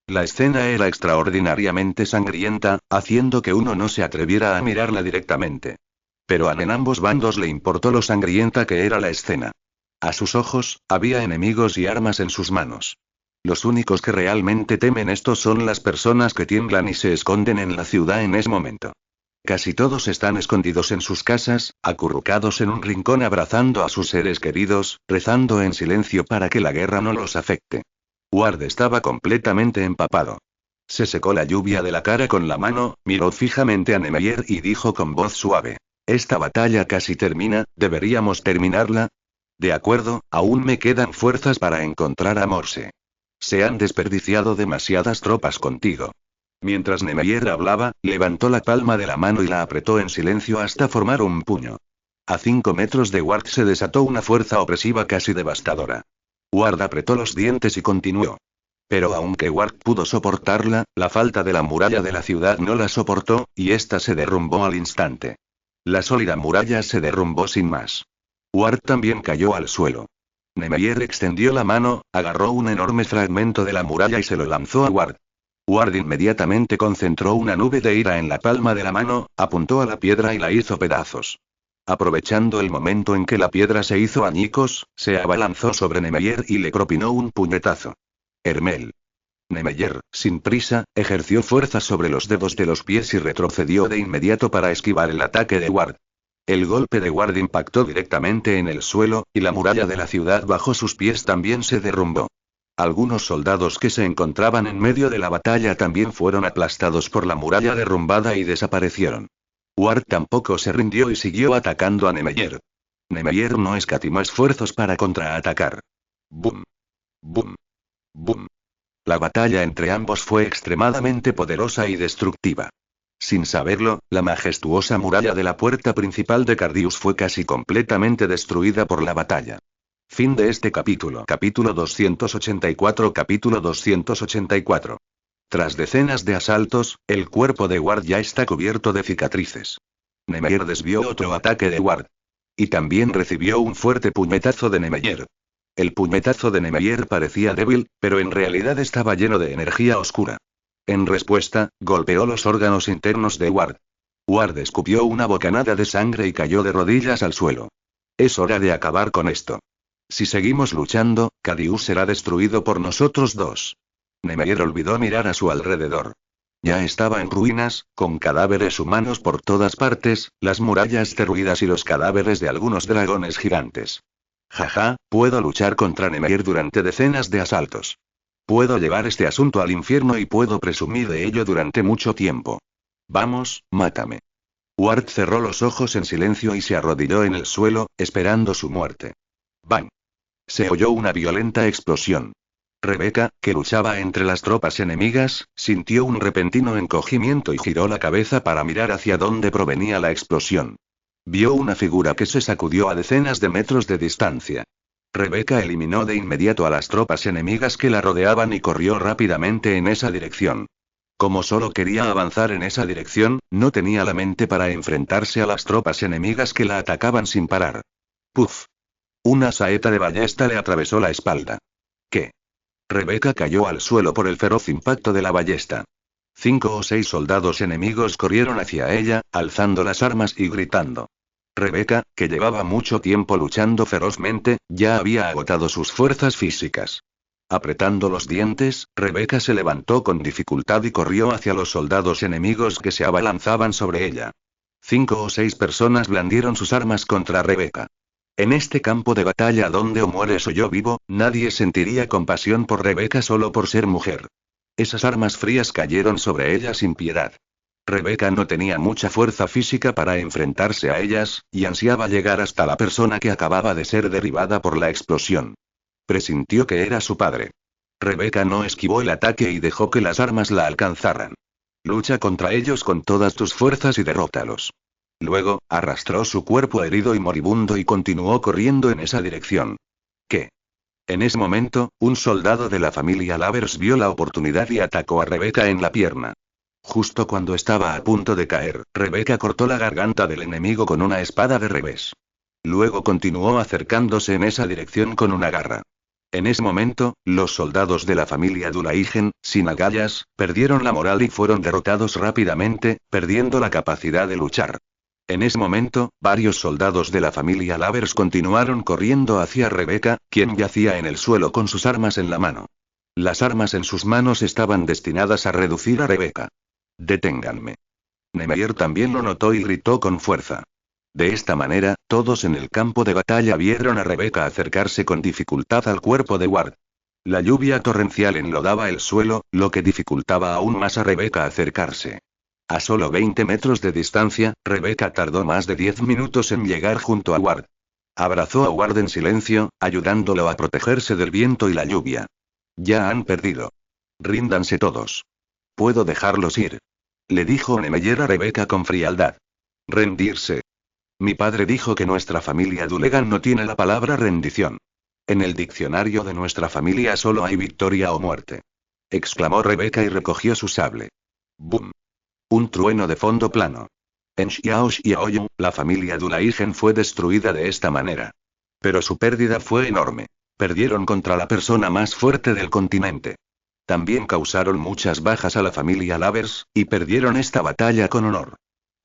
A: La escena era extraordinariamente sangrienta, haciendo que uno no se atreviera a mirarla directamente. Pero en ambos bandos le importó lo sangrienta que era la escena. A sus ojos, había enemigos y armas en sus manos. Los únicos que realmente temen esto son las personas que tiemblan y se esconden en la ciudad en ese momento. Casi todos están escondidos en sus casas, acurrucados en un rincón abrazando a sus seres queridos, rezando en silencio para que la guerra no los afecte. Ward estaba completamente empapado. Se secó la lluvia de la cara con la mano, miró fijamente a Nemeyer y dijo con voz suave: «Esta batalla casi termina, ¿deberíamos terminarla?» «De acuerdo, aún me quedan fuerzas para encontrar a Morse. Se han desperdiciado demasiadas tropas contigo». Mientras Nemeyer hablaba, levantó la palma de la mano y la apretó en silencio hasta formar un puño. A 5 metros de Ward se desató una fuerza opresiva casi devastadora. Ward apretó los dientes y continuó. Pero aunque Ward pudo soportarla, la falta de la muralla de la ciudad no la soportó, y ésta se derrumbó al instante. La sólida muralla se derrumbó sin más. Ward también cayó al suelo. Nemeyer extendió la mano, agarró un enorme fragmento de la muralla y se lo lanzó a Ward. Ward inmediatamente concentró una nube de ira en la palma de la mano, apuntó a la piedra y la hizo pedazos. Aprovechando el momento en que la piedra se hizo añicos, se abalanzó sobre Nemeyer y le propinó un puñetazo. Hermel. Nemeyer, sin prisa, ejerció fuerza sobre los dedos de los pies y retrocedió de inmediato para esquivar el ataque de Ward. El golpe de Ward impactó directamente en el suelo, y la muralla de la ciudad bajo sus pies también se derrumbó. Algunos soldados que se encontraban en medio de la batalla también fueron aplastados por la muralla derrumbada y desaparecieron. Ward tampoco se rindió y siguió atacando a Nemeyer. Nemeyer no escatimó esfuerzos para contraatacar. ¡Bum! ¡Bum! ¡Bum! La batalla entre ambos fue extremadamente poderosa y destructiva. Sin saberlo, la majestuosa muralla de la puerta principal de Cardius fue casi completamente destruida por la batalla. Fin de este capítulo. Capítulo 284. Capítulo 284. Tras decenas de asaltos, el cuerpo de Ward ya está cubierto de cicatrices. Nemeyer desvió otro ataque de Ward. Y también recibió un fuerte puñetazo de Nemeyer. El puñetazo de Nemeyer parecía débil, pero en realidad estaba lleno de energía oscura. En respuesta, golpeó los órganos internos de Ward. Ward escupió una bocanada de sangre y cayó de rodillas al suelo. Es hora de acabar con esto. Si seguimos luchando, Cardius será destruido por nosotros dos. Nemeyer olvidó mirar a su alrededor. Ya estaba en ruinas, con cadáveres humanos por todas partes, las murallas derruidas y los cadáveres de algunos dragones gigantes. Jaja, puedo luchar contra Nemeyer durante decenas de asaltos. Puedo llevar este asunto al infierno y puedo presumir de ello durante mucho tiempo. Vamos, mátame. Ward cerró los ojos en silencio y se arrodilló en el suelo, esperando su muerte. ¡Bang! Se oyó una violenta explosión. Rebecca, que luchaba entre las tropas enemigas, sintió un repentino encogimiento y giró la cabeza para mirar hacia dónde provenía la explosión. Vio una figura que se sacudió a decenas de metros de distancia. Rebecca eliminó de inmediato a las tropas enemigas que la rodeaban y corrió rápidamente en esa dirección. Como solo quería avanzar en esa dirección, no tenía la mente para enfrentarse a las tropas enemigas que la atacaban sin parar. ¡Puf! Una saeta de ballesta le atravesó la espalda. ¿Qué? Rebecca cayó al suelo por el feroz impacto de la ballesta. 5 o 6 soldados enemigos corrieron hacia ella, alzando las armas y gritando. Rebecca, que llevaba mucho tiempo luchando ferozmente, ya había agotado sus fuerzas físicas. Apretando los dientes, Rebecca se levantó con dificultad y corrió hacia los soldados enemigos que se abalanzaban sobre ella. 5 o 6 personas blandieron sus armas contra Rebecca. En este campo de batalla donde o mueres o yo vivo, nadie sentiría compasión por Rebecca solo por ser mujer. Esas armas frías cayeron sobre ella sin piedad. Rebecca no tenía mucha fuerza física para enfrentarse a ellas, y ansiaba llegar hasta la persona que acababa de ser derribada por la explosión. Presintió que era su padre. Rebecca no esquivó el ataque y dejó que las armas la alcanzaran. Lucha contra ellos con todas tus fuerzas y derrótalos. Luego, arrastró su cuerpo herido y moribundo y continuó corriendo en esa dirección. ¿Qué? En ese momento, un soldado de la familia Lavers vio la oportunidad y atacó a Rebecca en la pierna. Justo cuando estaba a punto de caer, Rebecca cortó la garganta del enemigo con una espada de revés. Luego continuó acercándose en esa dirección con una garra. En ese momento, los soldados de la familia Dulaigen, sin agallas, perdieron la moral y fueron derrotados rápidamente, perdiendo la capacidad de luchar. En ese momento, varios soldados de la familia Lavers continuaron corriendo hacia Rebecca, quien yacía en el suelo con sus armas en la mano. Las armas en sus manos estaban destinadas a reducir a Rebecca. Deténganme. Nemeyer también lo notó y gritó con fuerza. De esta manera, todos en el campo de batalla vieron a Rebecca acercarse con dificultad al cuerpo de Ward. La lluvia torrencial enlodaba el suelo, lo que dificultaba aún más a Rebecca acercarse. A solo 20 metros de distancia, Rebecca tardó más de 10 minutos en llegar junto a Ward. Abrazó a Ward en silencio, ayudándolo a protegerse del viento y la lluvia. Ya han perdido. Ríndanse todos. Puedo dejarlos ir. Le dijo Nemeyer a Rebecca con frialdad. Rendirse. Mi padre dijo que nuestra familia Dulegan no tiene la palabra rendición. En el diccionario de nuestra familia solo hay victoria o muerte. Exclamó Rebecca y recogió su sable. ¡Bum! Un trueno de fondo plano. En Xiaoyu, la familia Dulaigen fue destruida de esta manera. Pero su pérdida fue enorme. Perdieron contra la persona más fuerte del continente. También causaron muchas bajas a la familia Lavers, y perdieron esta batalla con honor.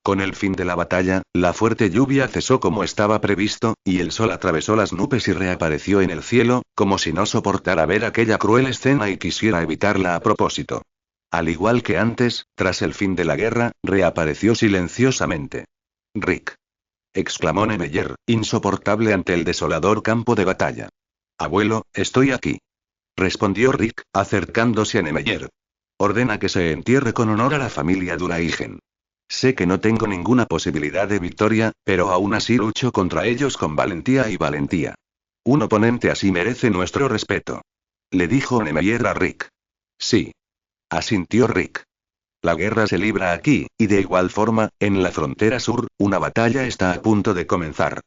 A: Con el fin de la batalla, la fuerte lluvia cesó como estaba previsto, y el sol atravesó las nubes y reapareció en el cielo, como si no soportara ver aquella cruel escena y quisiera evitarla a propósito. Al igual que antes, tras el fin de la guerra, reapareció silenciosamente. Rick. Exclamó Nemeyer, insoportable ante el desolador campo de batalla. Abuelo, estoy aquí. Respondió Rick, acercándose a Nemeyer. Ordena que se entierre con honor a la familia Dulaigen. Sé que no tengo ninguna posibilidad de victoria, pero aún así lucho contra ellos con valentía y valentía. Un oponente así merece nuestro respeto. Le dijo Nemeyer a Rick. Sí. Asintió Rick. La guerra se libra aquí, y de igual forma, en la frontera sur, una batalla está a punto de comenzar.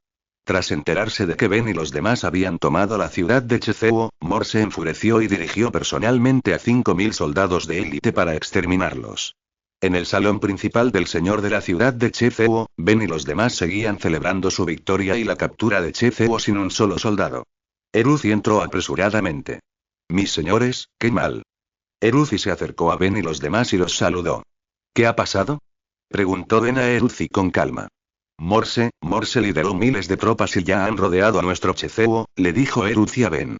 A: Tras enterarse de que Ben y los demás habían tomado la ciudad de Chezhou, Mor se enfureció y dirigió personalmente a 5.000 soldados de élite para exterminarlos. En el salón principal del señor de la ciudad de Chezhou, Ben y los demás seguían celebrando su victoria y la captura de Chezhou sin un solo soldado. Eruzi entró apresuradamente. Mis señores, qué mal. Eruzi se acercó a Ben y los demás y los saludó. ¿Qué ha pasado? Preguntó Ben a Eruzi con calma. Morse lideró miles de tropas y ya han rodeado a nuestro Chezhou, le dijo Eruzi a Ben.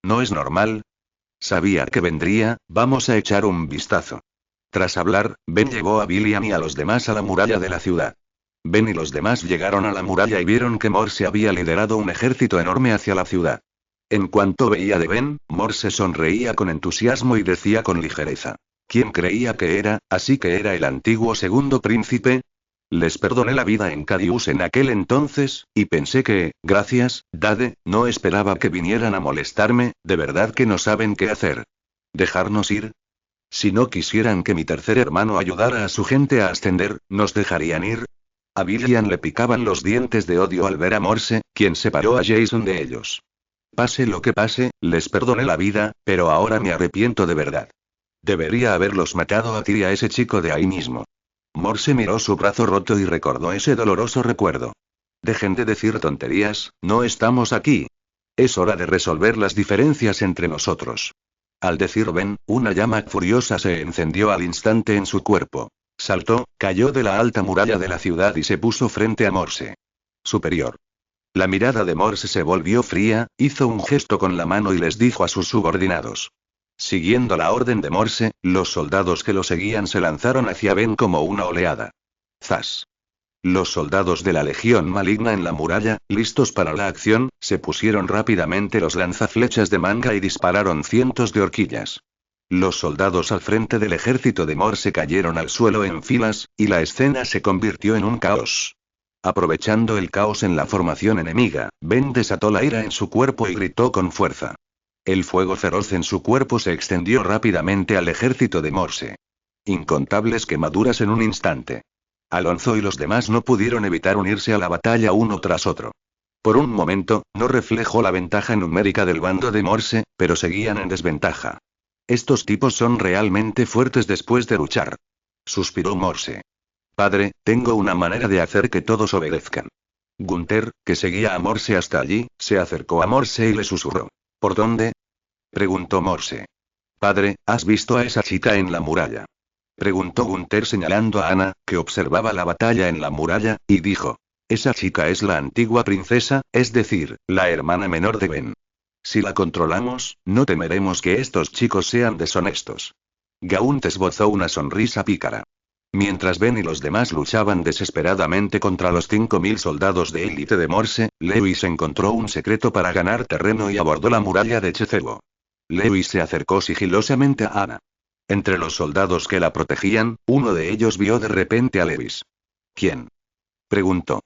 A: ¿No es normal? Sabía que vendría, vamos a echar un vistazo. Tras hablar, Ben llevó a Billiam y a los demás a la muralla de la ciudad. Ben y los demás llegaron a la muralla y vieron que Morse había liderado un ejército enorme hacia la ciudad. En cuanto veía de Ben, Morse sonreía con entusiasmo y decía con ligereza. ¿Quién creía que era, así que era el antiguo segundo príncipe? Les perdoné la vida en Cadius en aquel entonces, y pensé que, gracias, Dade, no esperaba que vinieran a molestarme, de verdad que no saben qué hacer. ¿Dejarnos ir? Si no quisieran que mi tercer hermano ayudara a su gente a ascender, ¿nos dejarían ir? A Billiam le picaban los dientes de odio al ver a Morse, quien separó a Jason de ellos. Pase lo que pase, les perdoné la vida, pero ahora me arrepiento de verdad. Debería haberlos matado a ti y a ese chico de ahí mismo. Morse miró su brazo roto y recordó ese doloroso recuerdo. Dejen de decir tonterías, no estamos aquí. Es hora de resolver las diferencias entre nosotros. Al decir Ben, una llama furiosa se encendió al instante en su cuerpo. Saltó, cayó de la alta muralla de la ciudad y se puso frente a Morse. Superior. La mirada de Morse se volvió fría, hizo un gesto con la mano y les dijo a sus subordinados. Siguiendo la orden de Morse, los soldados que lo seguían se lanzaron hacia Ben como una oleada. ¡Zas! Los soldados de la Legión Maligna en la muralla, listos para la acción, se pusieron rápidamente los lanzaflechas de manga y dispararon cientos de horquillas. Los soldados al frente del ejército de Morse cayeron al suelo en filas, y la escena se convirtió en un caos. Aprovechando el caos en la formación enemiga, Ben desató la ira en su cuerpo y gritó con fuerza. El fuego feroz en su cuerpo se extendió rápidamente al ejército de Morse. Incontables quemaduras en un instante. Alonso y los demás no pudieron evitar unirse a la batalla uno tras otro. Por un momento, no reflejó la ventaja numérica del bando de Morse, pero seguían en desventaja. Estos tipos son realmente fuertes después de luchar. Suspiró Morse. Padre, tengo una manera de hacer que todos obedezcan. Gunther, que seguía a Morse hasta allí, se acercó a Morse y le susurró. ¿Por dónde? Preguntó Morse. Padre, ¿has visto a esa chica en la muralla? Preguntó Gunther señalando a Ana, que observaba la batalla en la muralla, y dijo. Esa chica es la antigua princesa, es decir, la hermana menor de Ben. Si la controlamos, no temeremos que estos chicos sean deshonestos. Gaunt esbozó una sonrisa pícara. Mientras Ben y los demás luchaban desesperadamente contra los 5.000 soldados de élite de Morse, Lewis encontró un secreto para ganar terreno y abordó la muralla de Checebo. Lewis se acercó sigilosamente a Ana. Entre los soldados que la protegían, uno de ellos vio de repente a Lewis. ¿Quién? Preguntó.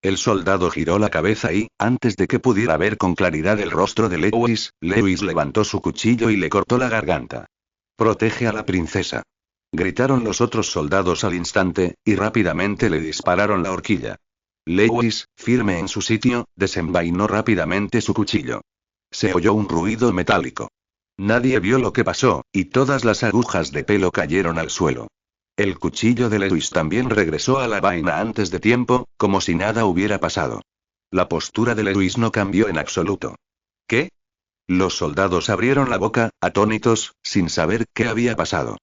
A: El soldado giró la cabeza y, antes de que pudiera ver con claridad el rostro de Lewis, Lewis levantó su cuchillo y le cortó la garganta. «Protege a la princesa», gritaron los otros soldados al instante, y rápidamente le dispararon la horquilla. Lewis, firme en su sitio, desenvainó rápidamente su cuchillo. Se oyó un ruido metálico. Nadie vio lo que pasó, y todas las agujas de pelo cayeron al suelo. El cuchillo de Lewis también regresó a la vaina antes de tiempo, como si nada hubiera pasado. La postura de Lewis no cambió en absoluto. ¿Qué? Los soldados abrieron la boca, atónitos, sin saber qué había pasado.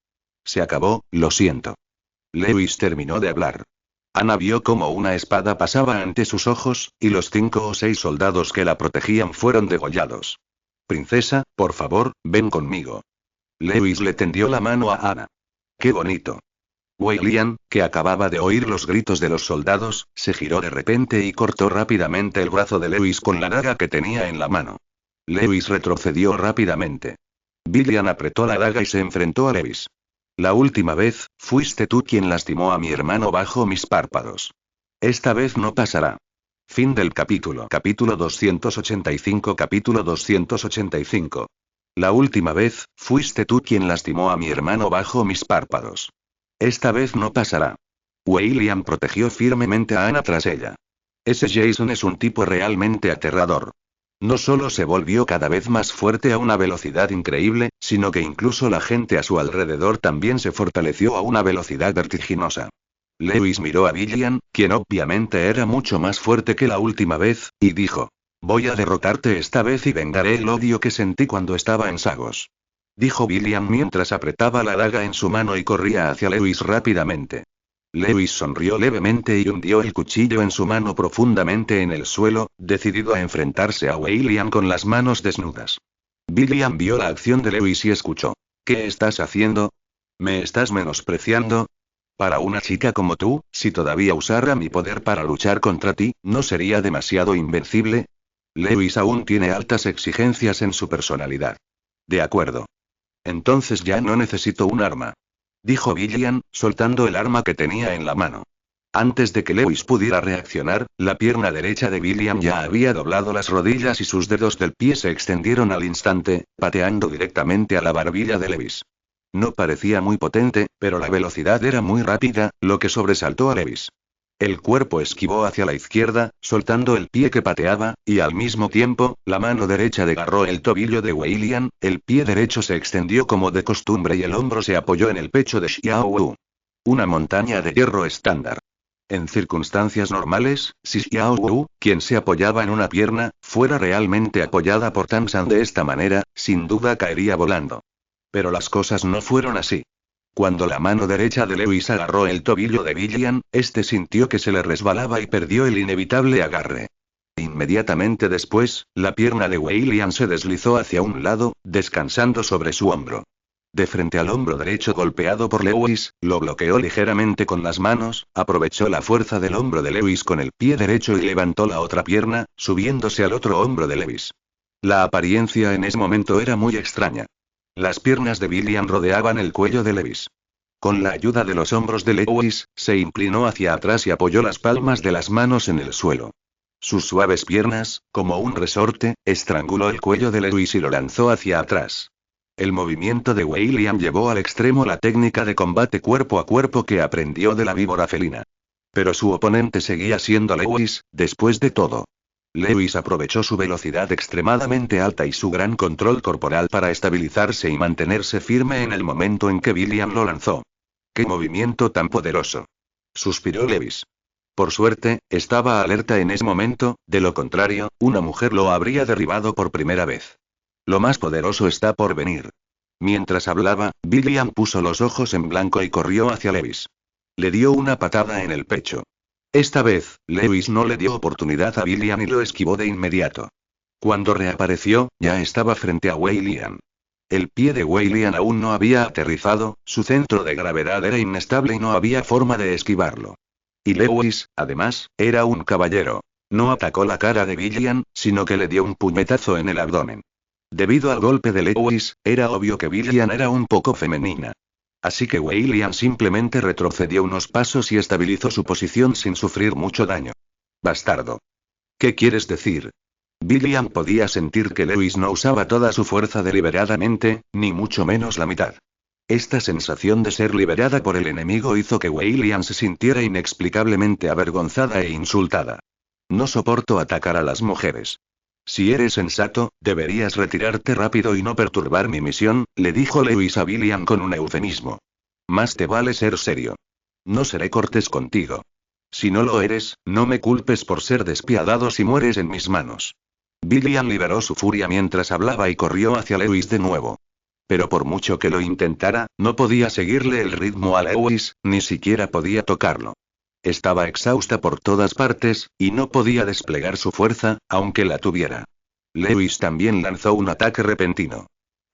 A: Se acabó, lo siento. Lewis terminó de hablar. Ana vio cómo una espada pasaba ante sus ojos, y los 5 o 6 soldados que la protegían fueron degollados. Princesa, por favor, ven conmigo. Lewis le tendió la mano a Ana. ¡Qué bonito! William, que acababa de oír los gritos de los soldados, se giró de repente y cortó rápidamente el brazo de Lewis con la daga que tenía en la mano. Lewis retrocedió rápidamente. William apretó la daga y se enfrentó a Lewis. La última vez, fuiste tú quien lastimó a mi hermano bajo mis párpados. Esta vez no pasará. Fin del capítulo. Capítulo 285. Capítulo 285. La última vez, fuiste tú quien lastimó a mi hermano bajo mis párpados. Esta vez no pasará. William protegió firmemente a Ana tras ella. Ese Jason es un tipo realmente aterrador. No solo se volvió cada vez más fuerte a una velocidad increíble, sino que incluso la gente a su alrededor también se fortaleció a una velocidad vertiginosa. Lewis miró a William, quien obviamente era mucho más fuerte que la última vez, y dijo: «Voy a derrotarte esta vez y vengaré el odio que sentí cuando estaba en Sagos», dijo William mientras apretaba la daga en su mano y corría hacia Lewis rápidamente. Lewis sonrió levemente y hundió el cuchillo en su mano profundamente en el suelo, decidido a enfrentarse a William con las manos desnudas. William vio la acción de Lewis y escuchó: «¿Qué estás haciendo? ¿Me estás menospreciando? Para una chica como tú, si todavía usara mi poder para luchar contra ti, ¿no sería demasiado invencible?» Lewis aún tiene altas exigencias en su personalidad. «De acuerdo. Entonces ya no necesito un arma», dijo William, soltando el arma que tenía en la mano. Antes de que Lewis pudiera reaccionar, la pierna derecha de William ya había doblado las rodillas y sus dedos del pie se extendieron al instante, pateando directamente a la barbilla de Lewis. No parecía muy potente, pero la velocidad era muy rápida, lo que sobresaltó a Lewis. El cuerpo esquivó hacia la izquierda, soltando el pie que pateaba, y al mismo tiempo, la mano derecha desgarró el tobillo de William, el pie derecho se extendió como de costumbre y el hombro se apoyó en el pecho de Xiao Wu. Una montaña de hierro estándar. En circunstancias normales, si Xiao Wu, quien se apoyaba en una pierna, fuera realmente apoyada por Tan San de esta manera, sin duda caería volando. Pero las cosas no fueron así. Cuando la mano derecha de Lewis agarró el tobillo de William, este sintió que se le resbalaba y perdió el inevitable agarre. Inmediatamente después, la pierna de William se deslizó hacia un lado, descansando sobre su hombro. De frente al hombro derecho golpeado por Lewis, lo bloqueó ligeramente con las manos, aprovechó la fuerza del hombro de Lewis con el pie derecho y levantó la otra pierna, subiéndose al otro hombro de Lewis. La apariencia en ese momento era muy extraña. Las piernas de William rodeaban el cuello de Lewis. Con la ayuda de los hombros de Lewis, se inclinó hacia atrás y apoyó las palmas de las manos en el suelo. Sus suaves piernas, como un resorte, estranguló el cuello de Lewis y lo lanzó hacia atrás. El movimiento de William llevó al extremo la técnica de combate cuerpo a cuerpo que aprendió de la víbora felina. Pero su oponente seguía siendo Lewis, después de todo. Lewis aprovechó su velocidad extremadamente alta y su gran control corporal para estabilizarse y mantenerse firme en el momento en que William lo lanzó. ¡Qué movimiento tan poderoso!, suspiró Lewis. Por suerte, estaba alerta en ese momento, de lo contrario, una mujer lo habría derribado por primera vez. Lo más poderoso está por venir. Mientras hablaba, William puso los ojos en blanco y corrió hacia Lewis. Le dio una patada en el pecho. Esta vez, Lewis no le dio oportunidad a William y lo esquivó de inmediato. Cuando reapareció, ya estaba frente a William. El pie de William aún no había aterrizado, su centro de gravedad era inestable y no había forma de esquivarlo. Y Lewis, además, era un caballero. No atacó la cara de William, sino que le dio un puñetazo en el abdomen. Debido al golpe de Lewis, era obvio que William era un poco femenina. Así que William simplemente retrocedió unos pasos y estabilizó su posición sin sufrir mucho daño. Bastardo. ¿Qué quieres decir? William podía sentir que Lewis no usaba toda su fuerza deliberadamente, ni mucho menos la mitad. Esta sensación de ser liberada por el enemigo hizo que William se sintiera inexplicablemente avergonzada e insultada. No soporto atacar a las mujeres. Si eres sensato, deberías retirarte rápido y no perturbar mi misión, le dijo Lewis a William con un eufemismo. Más te vale ser serio. No seré cortés contigo. Si no lo eres, no me culpes por ser despiadado si mueres en mis manos. William liberó su furia mientras hablaba y corrió hacia Lewis de nuevo. Pero por mucho que lo intentara, no podía seguirle el ritmo a Lewis, ni siquiera podía tocarlo. Estaba exhausta por todas partes, y no podía desplegar su fuerza, aunque la tuviera. Lewis también lanzó un ataque repentino.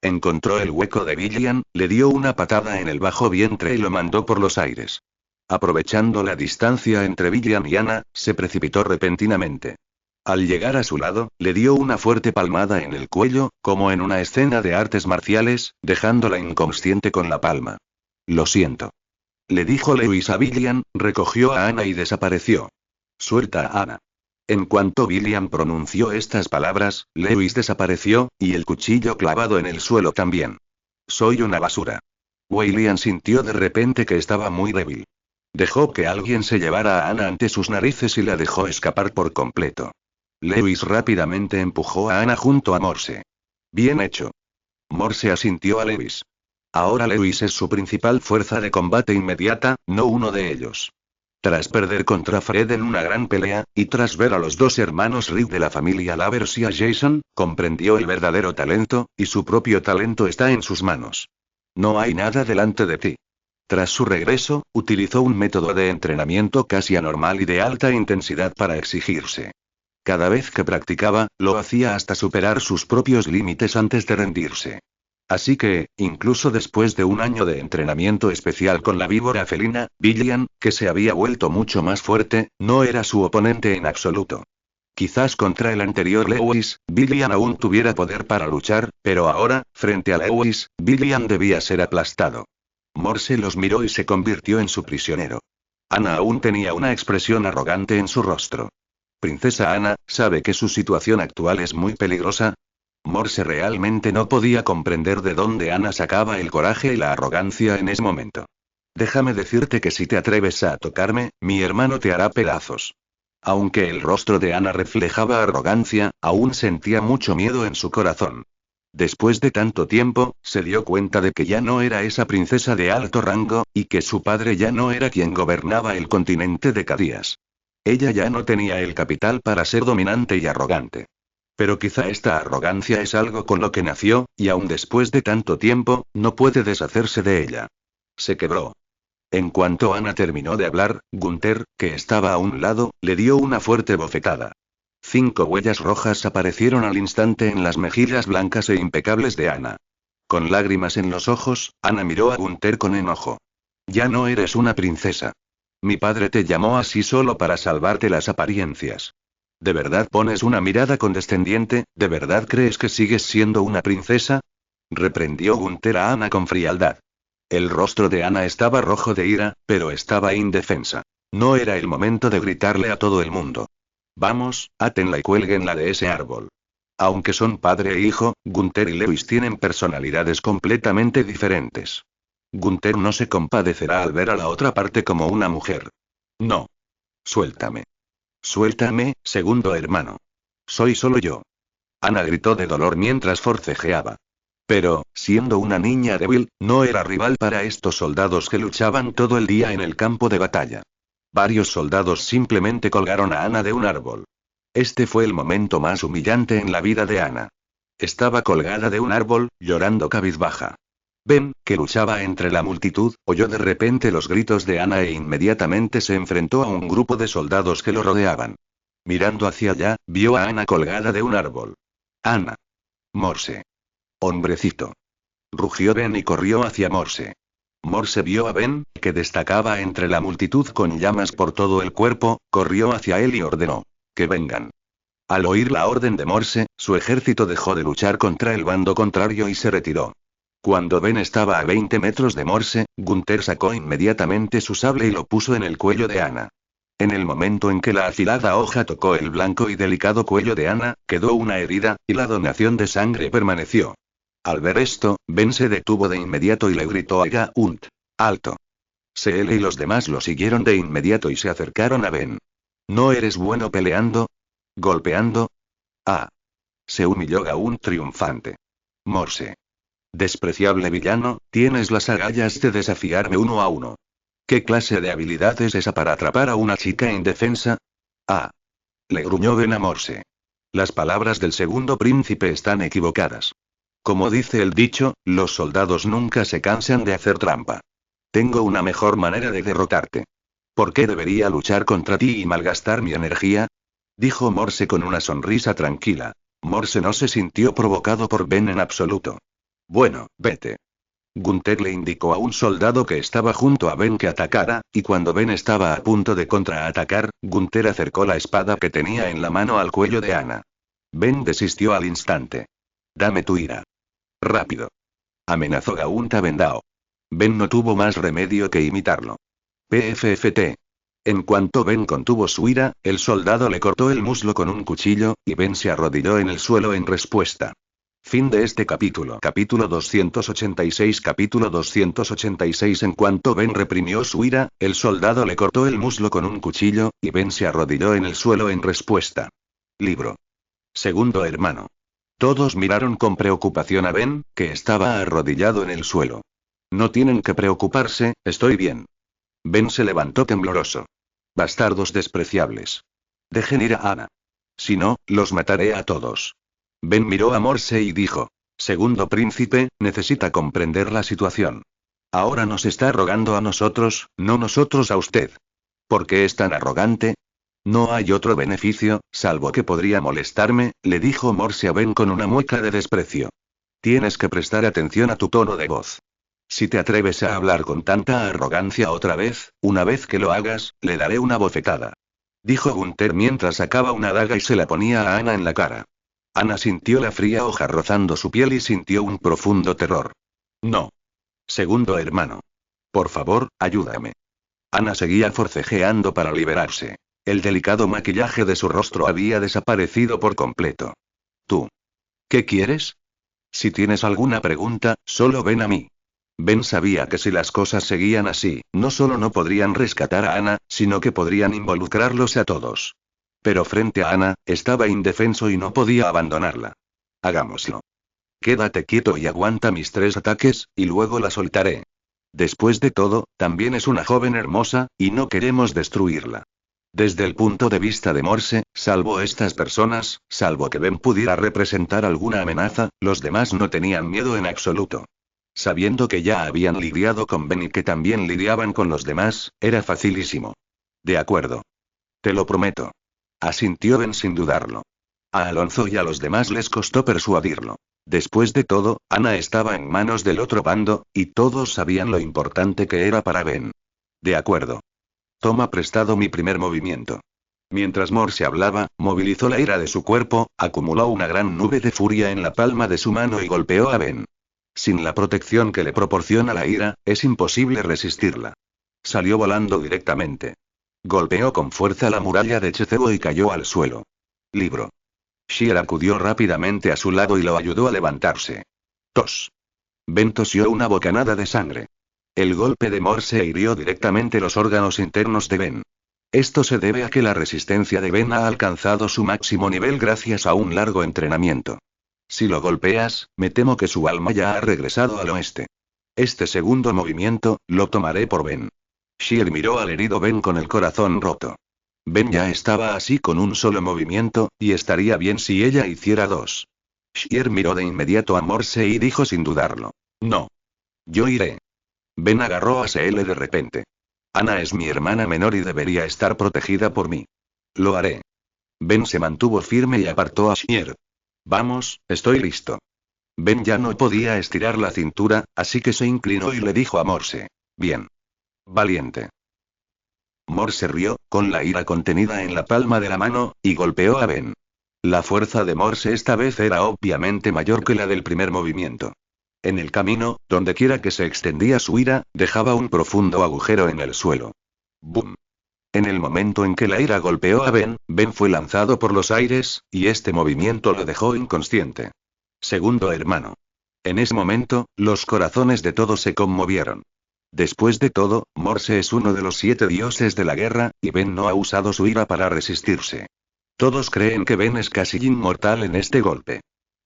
A: Encontró el hueco de William, le dio una patada en el bajo vientre y lo mandó por los aires. Aprovechando la distancia entre William y Anna, se precipitó repentinamente. Al llegar a su lado, le dio una fuerte palmada en el cuello, como en una escena de artes marciales, dejándola inconsciente con la palma. Lo siento. Le dijo Lewis a William, recogió a Anna y desapareció. Suelta a Anna. En cuanto William pronunció estas palabras, Lewis desapareció, y el cuchillo clavado en el suelo también. Soy una basura. William sintió de repente que estaba muy débil. Dejó que alguien se llevara a Anna ante sus narices y la dejó escapar por completo. Lewis rápidamente empujó a Anna junto a Morse. Bien hecho. Morse asintió a Lewis. Ahora Lewis es su principal fuerza de combate inmediata, no uno de ellos. Tras perder contra Fred en una gran pelea, y tras ver a los dos hermanos Reed de la familia Lavers y a Jason, comprendió el verdadero talento, y su propio talento está en sus manos. No hay nada delante de ti. Tras su regreso, utilizó un método de entrenamiento casi anormal y de alta intensidad para exigirse. Cada vez que practicaba, lo hacía hasta superar sus propios límites antes de rendirse. Así que, incluso después de un año de entrenamiento especial con la víbora felina, William, que se había vuelto mucho más fuerte, no era su oponente en absoluto. Quizás contra el anterior Lewis, William aún tuviera poder para luchar, pero ahora, frente a Lewis, William debía ser aplastado. Morse los miró y se convirtió en su prisionero. Anna aún tenía una expresión arrogante en su rostro. Princesa Anna, ¿sabe que su situación actual es muy peligrosa? Morse realmente no podía comprender de dónde Anna sacaba el coraje y la arrogancia en ese momento. Déjame decirte que si te atreves a tocarme, mi hermano te hará pedazos. Aunque el rostro de Anna reflejaba arrogancia, aún sentía mucho miedo en su corazón. Después de tanto tiempo, se dio cuenta de que ya no era esa princesa de alto rango, y que su padre ya no era quien gobernaba el continente de Cadías. Ella ya no tenía el capital para ser dominante y arrogante. Pero quizá esta arrogancia es algo con lo que nació, y aun después de tanto tiempo, no puede deshacerse de ella. Se quebró. En cuanto Anna terminó de hablar, Gunther, que estaba a un lado, le dio una fuerte bofetada. 5 huellas rojas aparecieron al instante en las mejillas blancas e impecables de Anna. Con lágrimas en los ojos, Anna miró a Gunther con enojo. Ya no eres una princesa. Mi padre te llamó así solo para salvarte las apariencias. ¿De verdad pones una mirada condescendiente? ¿De verdad crees que sigues siendo una princesa? Reprendió Gunther a Anna con frialdad. El rostro de Anna estaba rojo de ira, pero estaba indefensa. No era el momento de gritarle a todo el mundo. Vamos, átenla y cuélguenla de ese árbol. Aunque son padre e hijo, Gunther y Lewis tienen personalidades completamente diferentes. Gunther no se compadecerá al ver a la otra parte como una mujer. No. Suéltame. Suéltame, segundo hermano. Soy solo yo. Ana gritó de dolor mientras forcejeaba. Pero, siendo una niña débil, no era rival para estos soldados que luchaban todo el día en el campo de batalla. Varios soldados simplemente colgaron a Ana de un árbol. Este fue el momento más humillante en la vida de Ana. Estaba colgada de un árbol, llorando cabizbaja. Ben, que luchaba entre la multitud, oyó de repente los gritos de Ana e inmediatamente se enfrentó a un grupo de soldados que lo rodeaban. Mirando hacia allá, vio a Ana colgada de un árbol. Ana. Morse. Hombrecito. Rugió Ben y corrió hacia Morse. Morse vio a Ben, que destacaba entre la multitud con llamas por todo el cuerpo, corrió hacia él y ordenó: que vengan. Al oír la orden de Morse, su ejército dejó de luchar contra el bando contrario y se retiró. Cuando Ben estaba a 20 metros de Morse, Gunther sacó inmediatamente su sable y lo puso en el cuello de Ana. En el momento en que la afilada hoja tocó el blanco y delicado cuello de Ana, quedó una herida, y la donación de sangre permaneció. Al ver esto, Ben se detuvo de inmediato y le gritó a Gaunt: ¡alto! CL y los demás lo siguieron de inmediato y se acercaron a Ben. ¿No eres bueno peleando? ¿Golpeando? Ah. Se humilló Gaunt triunfante. Morse. Despreciable villano, tienes las agallas de desafiarme 1 a 1. ¿Qué clase de habilidad es esa para atrapar a una chica indefensa? Ah. Le gruñó Ben a Morse. Las palabras del segundo príncipe están equivocadas. Como dice el dicho, los soldados nunca se cansan de hacer trampa. Tengo una mejor manera de derrotarte. ¿Por qué debería luchar contra ti y malgastar mi energía? Dijo Morse con una sonrisa tranquila. Morse no se sintió provocado por Ben en absoluto. Bueno, vete. Gunther le indicó a un soldado que estaba junto a Ben que atacara, y cuando Ben estaba a punto de contraatacar, Gunther acercó la espada que tenía en la mano al cuello de Ana. Ben desistió al instante. Dame tu ira. Rápido. Amenazó Gaunt a Vendao. Ben no tuvo más remedio que imitarlo. PFFT. En cuanto Ben contuvo su ira, el soldado le cortó el muslo con un cuchillo, y Ben se arrodilló en el suelo en respuesta. Fin de este capítulo. Capítulo 286. Capítulo 286. En cuanto Ben reprimió su ira, el soldado le cortó el muslo con un cuchillo, y Ben se arrodilló en el suelo en respuesta. Libro. Segundo hermano. Todos miraron con preocupación a Ben, que estaba arrodillado en el suelo. No tienen que preocuparse, estoy bien. Ben se levantó tembloroso. Bastardos despreciables. Dejen ir a Ana. Si no, los mataré a todos. Ben miró a Morse y dijo: segundo príncipe, necesita comprender la situación. Ahora nos está rogando a nosotros, no nosotros a usted. ¿Por qué es tan arrogante? No hay otro beneficio, salvo que podría molestarme, le dijo Morse a Ben con una mueca de desprecio. Tienes que prestar atención a tu tono de voz. Si te atreves a hablar con tanta arrogancia otra vez, una vez que lo hagas, le daré una bofetada. Dijo Gunther mientras sacaba una daga y se la ponía a Ana en la cara. Ana sintió la fría hoja rozando su piel y sintió un profundo terror. No. Segundo hermano. Por favor, ayúdame. Ana seguía forcejeando para liberarse. El delicado maquillaje de su rostro había desaparecido por completo. ¿Tú? ¿Qué quieres? Si tienes alguna pregunta, solo ven a mí. Ben sabía que si las cosas seguían así, no solo no podrían rescatar a Ana, sino que podrían involucrarlos a todos. Pero frente a Ana, estaba indefenso y no podía abandonarla. Hagámoslo. Quédate quieto y aguanta mis 3 ataques, y luego la soltaré. Después de todo, también es una joven hermosa, y no queremos destruirla. Desde el punto de vista de Morse, salvo estas personas, salvo que Ben pudiera representar alguna amenaza, los demás no tenían miedo en absoluto. Sabiendo que ya habían lidiado con Ben y que también lidiaban con los demás, era facilísimo. De acuerdo. Te lo prometo. Asintió Ben sin dudarlo. A Alonso y a los demás les costó persuadirlo. Después de todo, Ana estaba en manos del otro bando, y todos sabían lo importante que era para Ben. De acuerdo. Toma prestado mi primer movimiento. Mientras Morse hablaba, movilizó la ira de su cuerpo, acumuló una gran nube de furia en la palma de su mano y golpeó a Ben. Sin la protección que le proporciona la ira, es imposible resistirla. Salió volando directamente. Golpeó con fuerza la muralla de Checebo y cayó al suelo. Libro. Shier acudió rápidamente a su lado y lo ayudó a levantarse. Tos. Ben tosió una bocanada de sangre. El golpe de Morse hirió directamente los órganos internos de Ben. Esto se debe a que la resistencia de Ben ha alcanzado su máximo nivel gracias a un largo entrenamiento. Si lo golpeas, me temo que su alma ya ha regresado al oeste. Este segundo movimiento, lo tomaré por Ben. Sheer miró al herido Ben con el corazón roto. Ben ya estaba así con un solo movimiento, y estaría bien si ella hiciera dos. Sheer miró de inmediato a Morse y dijo sin dudarlo. No. Yo iré. Ben agarró a Seel de repente. Ana es mi hermana menor y debería estar protegida por mí. Lo haré. Ben se mantuvo firme y apartó a Sheer. Vamos, estoy listo. Ben ya no podía estirar la cintura, así que se inclinó y le dijo a Morse. Bien. Valiente. Morse rió, con la ira contenida en la palma de la mano, y golpeó a Ben. La fuerza de Morse esta vez era obviamente mayor que la del primer movimiento. En el camino, dondequiera que se extendía su ira, dejaba un profundo agujero en el suelo. ¡Bum! En el momento en que la ira golpeó a Ben, Ben fue lanzado por los aires, y este movimiento lo dejó inconsciente. Segundo hermano. En ese momento, los corazones de todos se conmovieron. Después de todo, Morse es uno de los 7 dioses de la guerra, y Ben no ha usado su ira para resistirse. Todos creen que Ben es casi inmortal en este golpe.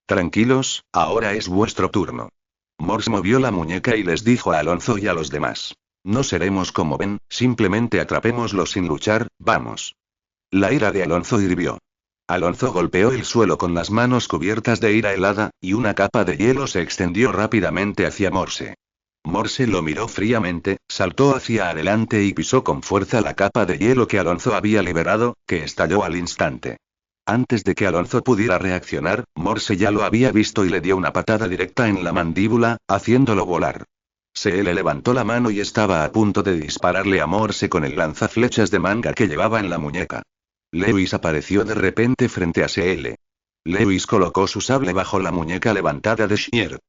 A: Tranquilos, ahora es vuestro turno. Morse movió la muñeca y les dijo a Alonso y a los demás. No seremos como Ben, simplemente atrapémoslo sin luchar, vamos. La ira de Alonso hirvió. Alonso golpeó el suelo con las manos cubiertas de ira helada, y una capa de hielo se extendió rápidamente hacia Morse. Morse lo miró fríamente, saltó hacia adelante y pisó con fuerza la capa de hielo que Alonso había liberado, que estalló al instante. Antes de que Alonso pudiera reaccionar, Morse ya lo había visto y le dio una patada directa en la mandíbula, haciéndolo volar. Seel levantó la mano y estaba a punto de dispararle a Morse con el lanzaflechas de manga que llevaba en la muñeca. Lewis apareció de repente frente a Seel. Lewis colocó su sable bajo la muñeca levantada de Sheer.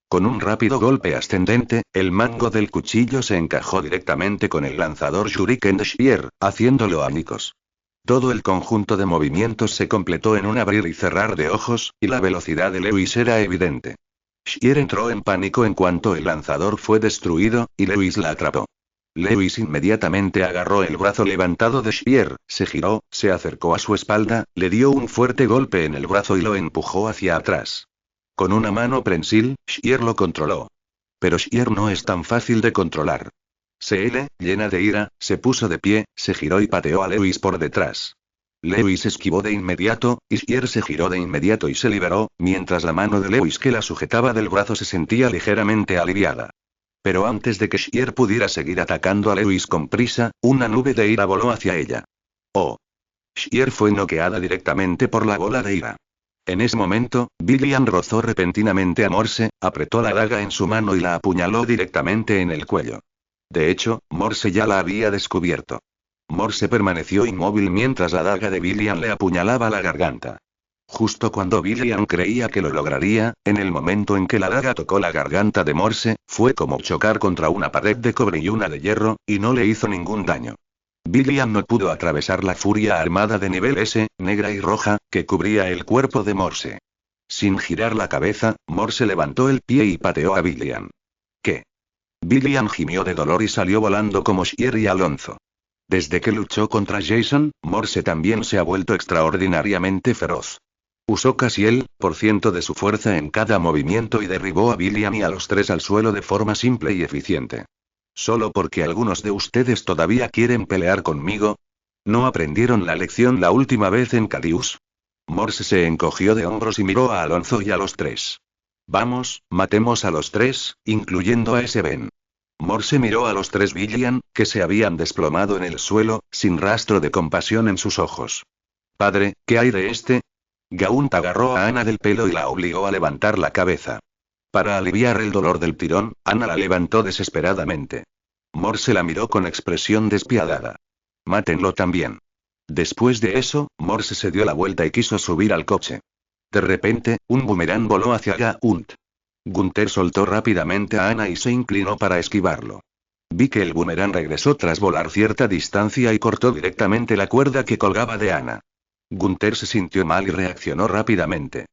A: Con un rápido golpe ascendente, el mango del cuchillo se encajó directamente con el lanzador Shuriken de Sheer, haciéndolo añicos. Todo el conjunto de movimientos se completó en un abrir y cerrar de ojos, y la velocidad de Lewis era evidente. Sheer entró en pánico en cuanto el lanzador fue destruido, y Lewis la atrapó. Lewis inmediatamente agarró el brazo levantado de Sheer, se giró, se acercó a su espalda, le dio un fuerte golpe en el brazo y lo empujó hacia atrás. Con una mano prensil, Sheer lo controló. Pero Sheer no es tan fácil de controlar. Seel, llena de ira, se puso de pie, se giró y pateó a Lewis por detrás. Lewis esquivó de inmediato, y Sheer se giró de inmediato y se liberó, mientras la mano de Lewis que la sujetaba del brazo se sentía ligeramente aliviada. Pero antes de que Sheer pudiera seguir atacando a Lewis con prisa, una nube de ira voló hacia ella. ¡Oh! Sheer fue noqueada directamente por la bola de ira. En ese momento, Villian rozó repentinamente a Morse, apretó la daga en su mano y la apuñaló directamente en el cuello. De hecho, Morse ya la había descubierto. Morse permaneció inmóvil mientras la daga de Villian le apuñalaba la garganta. Justo cuando Villian creía que lo lograría, en el momento en que la daga tocó la garganta de Morse, fue como chocar contra una pared de cobre y una de hierro, y no le hizo ningún daño. Villian no pudo atravesar la furia armada de nivel S, negra y roja, que cubría el cuerpo de Morse. Sin girar la cabeza, Morse levantó el pie y pateó a Villian. ¿Qué? Villian gimió de dolor y salió volando como Sheer y Alonso. Desde que luchó contra Jason, Morse también se ha vuelto extraordinariamente feroz. Usó casi el % de su fuerza en cada movimiento y derribó a Villian y a los tres al suelo de forma simple y eficiente. ¿Solo porque algunos de ustedes todavía quieren pelear conmigo? ¿No aprendieron la lección la última vez en Cadius? Morse se encogió de hombros y miró a Alonso y a los tres. Vamos, matemos a los tres, incluyendo a ese Ben. Morse miró a los tres Villian, que se habían desplomado en el suelo, sin rastro de compasión en sus ojos. Padre, ¿qué hay de este? Gaunt agarró a Ana del pelo y la obligó a levantar la cabeza. Para aliviar el dolor del tirón, Ana la levantó desesperadamente. Morse la miró con expresión despiadada. Mátenlo también. Después de eso, Morse se dio la vuelta y quiso subir al coche. De repente, un boomerang voló hacia Gaunt. Gunther soltó rápidamente a Ana y se inclinó para esquivarlo. Vi que el boomerang regresó tras volar cierta distancia y cortó directamente la cuerda que colgaba de Ana. Gunther se sintió mal y reaccionó rápidamente.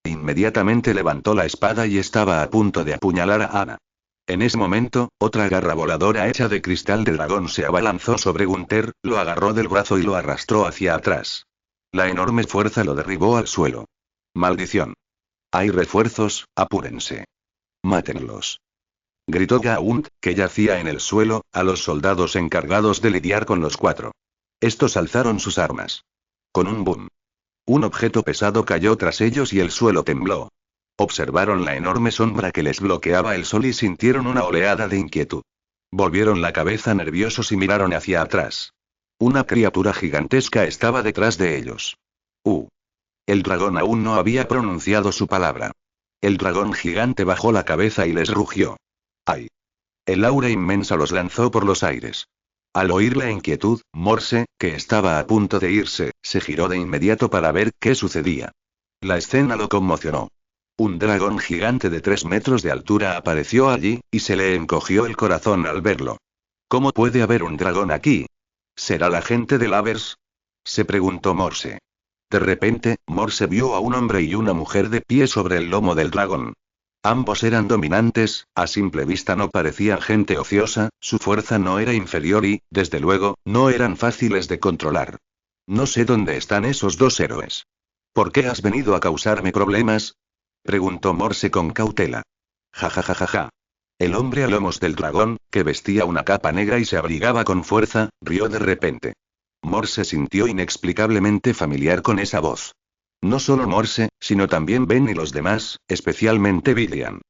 A: Inmediatamente levantó la espada y estaba a punto de apuñalar a Ana. En ese momento, otra garra voladora hecha de cristal de dragón se abalanzó sobre Gunther, lo agarró del brazo y lo arrastró hacia atrás. La enorme fuerza lo derribó al suelo. ¡Maldición! Hay refuerzos, apúrense. Mátenlos. Gritó Gaunt, que yacía en el suelo, a los soldados encargados de lidiar con los 4. Estos alzaron sus armas. Con un boom. Un objeto pesado cayó tras ellos y el suelo tembló. Observaron la enorme sombra que les bloqueaba el sol y sintieron una oleada de inquietud. Volvieron la cabeza nerviosos y miraron hacia atrás. Una criatura gigantesca estaba detrás de ellos. El dragón aún no había pronunciado su palabra. El dragón gigante bajó la cabeza y les rugió. ¡Ay! El aura inmensa los lanzó por los aires. Al oír la inquietud, Morse, que estaba a punto de irse, se giró de inmediato para ver qué sucedía. La escena lo conmocionó. Un dragón gigante de 3 metros de altura apareció allí, y se le encogió el corazón al verlo. ¿Cómo puede haber un dragón aquí? ¿Será la gente de Lavers? Se preguntó Morse. De repente, Morse vio a un hombre y una mujer de pie sobre el lomo del dragón. Ambos eran dominantes, a simple vista no parecían gente ociosa, su fuerza no era inferior y, desde luego, no eran fáciles de controlar. No sé dónde están esos 2 héroes. ¿Por qué has venido a causarme problemas? Preguntó Morse con cautela. Ja ja ja ja ja. El hombre a lomos del dragón, que vestía una capa negra y se abrigaba con fuerza, rió de repente. Morse sintió inexplicablemente familiar con esa voz. No solo Morse, sino también Ben y los demás, especialmente William.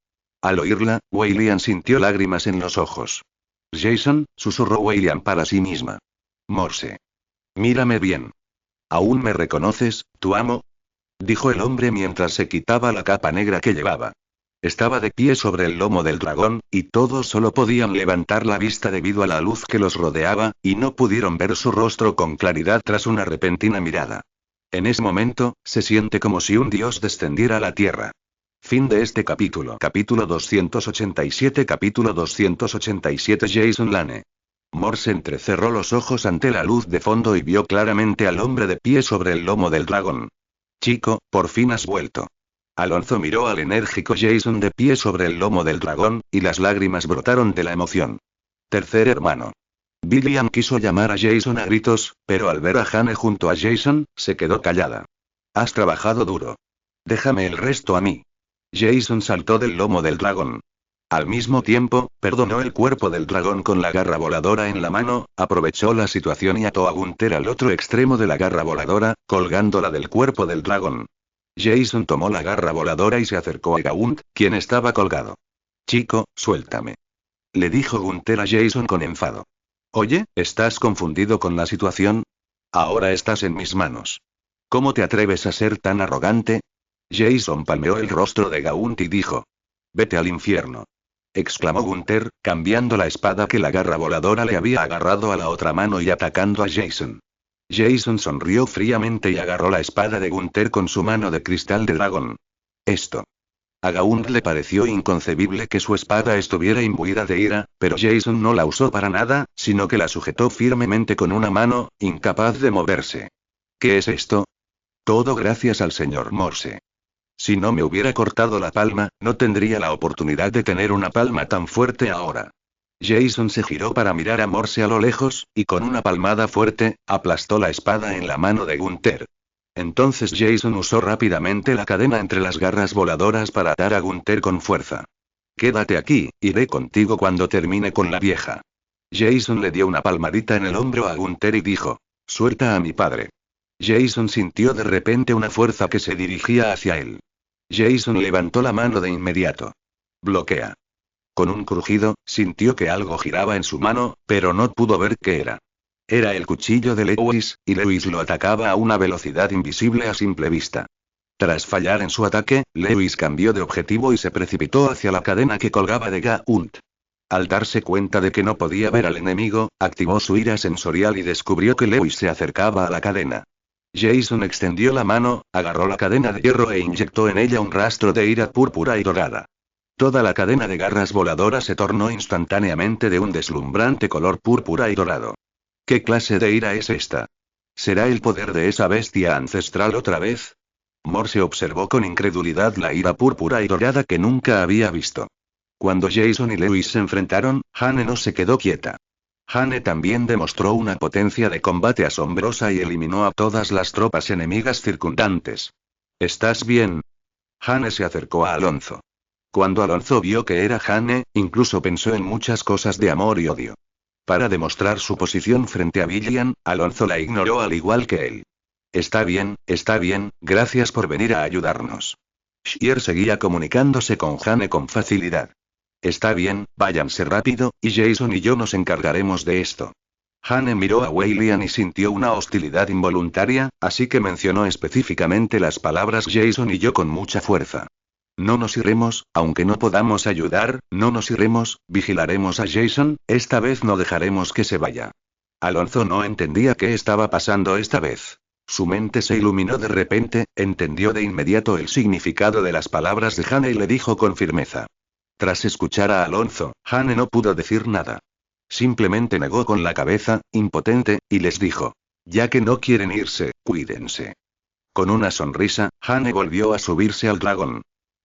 A: Al oírla, William sintió lágrimas en los ojos. Jason, susurró William para sí misma. Morse. Mírame bien. ¿Aún me reconoces, tu amo? Dijo el hombre mientras se quitaba la capa negra que llevaba. Estaba de pie sobre el lomo del dragón, y todos solo podían levantar la vista debido a la luz que los rodeaba, y no pudieron ver su rostro con claridad tras una repentina mirada. En ese momento, se siente como si un dios descendiera a la tierra. Fin de este capítulo. Capítulo 287. Capítulo 287. Jason Lane. Morse entrecerró los ojos ante la luz de fondo y vio claramente al hombre de pie sobre el lomo del dragón. Chico, por fin has vuelto. Alonso miró al enérgico Jason de pie sobre el lomo del dragón, y las lágrimas brotaron de la emoción. Tercer hermano. William quiso llamar a Jason a gritos, pero al ver a Jane junto a Jason, se quedó callada. Has trabajado duro. Déjame el resto a mí. Jason saltó del lomo del dragón. Al mismo tiempo, perdonó el cuerpo del dragón con la garra voladora en la mano, aprovechó la situación y ató a Gunther al otro extremo de la garra voladora, colgándola del cuerpo del dragón. Jason tomó la garra voladora y se acercó a Gaunt, quien estaba colgado. Chico, suéltame. Le dijo Gunther a Jason con enfado. Oye, ¿estás confundido con la situación? Ahora estás en mis manos. ¿Cómo te atreves a ser tan arrogante? Jason palmeó el rostro de Gaunt y dijo. Vete al infierno. Exclamó Gunther, cambiando la espada que la garra voladora le había agarrado a la otra mano y atacando a Jason. Jason sonrió fríamente y agarró la espada de Gunther con su mano de cristal de dragón. Esto. A Gaunt le pareció inconcebible que su espada estuviera imbuida de ira, pero Jason no la usó para nada, sino que la sujetó firmemente con una mano, incapaz de moverse. ¿Qué es esto? Todo gracias al señor Morse. Si no me hubiera cortado la palma, no tendría la oportunidad de tener una palma tan fuerte ahora. Jason se giró para mirar a Morse a lo lejos, y con una palmada fuerte, aplastó la espada en la mano de Gunther. Entonces Jason usó rápidamente la cadena entre las garras voladoras para atar a Gunther con fuerza. Quédate aquí, iré contigo cuando termine con la vieja. Jason le dio una palmadita en el hombro a Gunther y dijo, suelta a mi padre. Jason sintió de repente una fuerza que se dirigía hacia él. Jason levantó la mano de inmediato. Bloquea. Con un crujido, sintió que algo giraba en su mano, pero no pudo ver qué era. Era el cuchillo de Lewis, y Lewis lo atacaba a una velocidad invisible a simple vista. Tras fallar en su ataque, Lewis cambió de objetivo y se precipitó hacia la cadena que colgaba de Gaunt. Al darse cuenta de que no podía ver al enemigo, activó su ira sensorial y descubrió que Lewis se acercaba a la cadena. Jason extendió la mano, agarró la cadena de hierro e inyectó en ella un rastro de ira púrpura y dorada. Toda la cadena de garras voladoras se tornó instantáneamente de un deslumbrante color púrpura y dorado. ¿Qué clase de ira es esta? ¿Será el poder de esa bestia ancestral otra vez? Morse observó con incredulidad la ira púrpura y dorada que nunca había visto. Cuando Jason y Lewis se enfrentaron, Hane no se quedó quieta. Hane también demostró una potencia de combate asombrosa y eliminó a todas las tropas enemigas circundantes. ¿Estás bien? Hane se acercó a Alonso. Cuando Alonso vio que era Hane, incluso pensó en muchas cosas de amor y odio. Para demostrar su posición frente a Villian, Alonso la ignoró al igual que él. Está bien, gracias por venir a ayudarnos. Shier seguía comunicándose con Hane con facilidad. Está bien, váyanse rápido, y Jason y yo nos encargaremos de esto. Hane miró a Weilian y sintió una hostilidad involuntaria, así que mencionó específicamente las palabras Jason y yo con mucha fuerza. No nos iremos, aunque no podamos ayudar, no nos iremos, vigilaremos a Jason, esta vez no dejaremos que se vaya. Alonso no entendía qué estaba pasando esta vez. Su mente se iluminó de repente, entendió de inmediato el significado de las palabras de Hane y le dijo con firmeza. Tras escuchar a Alonso, Hane no pudo decir nada. Simplemente negó con la cabeza, impotente, y les dijo. Ya que no quieren irse, cuídense. Con una sonrisa, Hane volvió a subirse al dragón.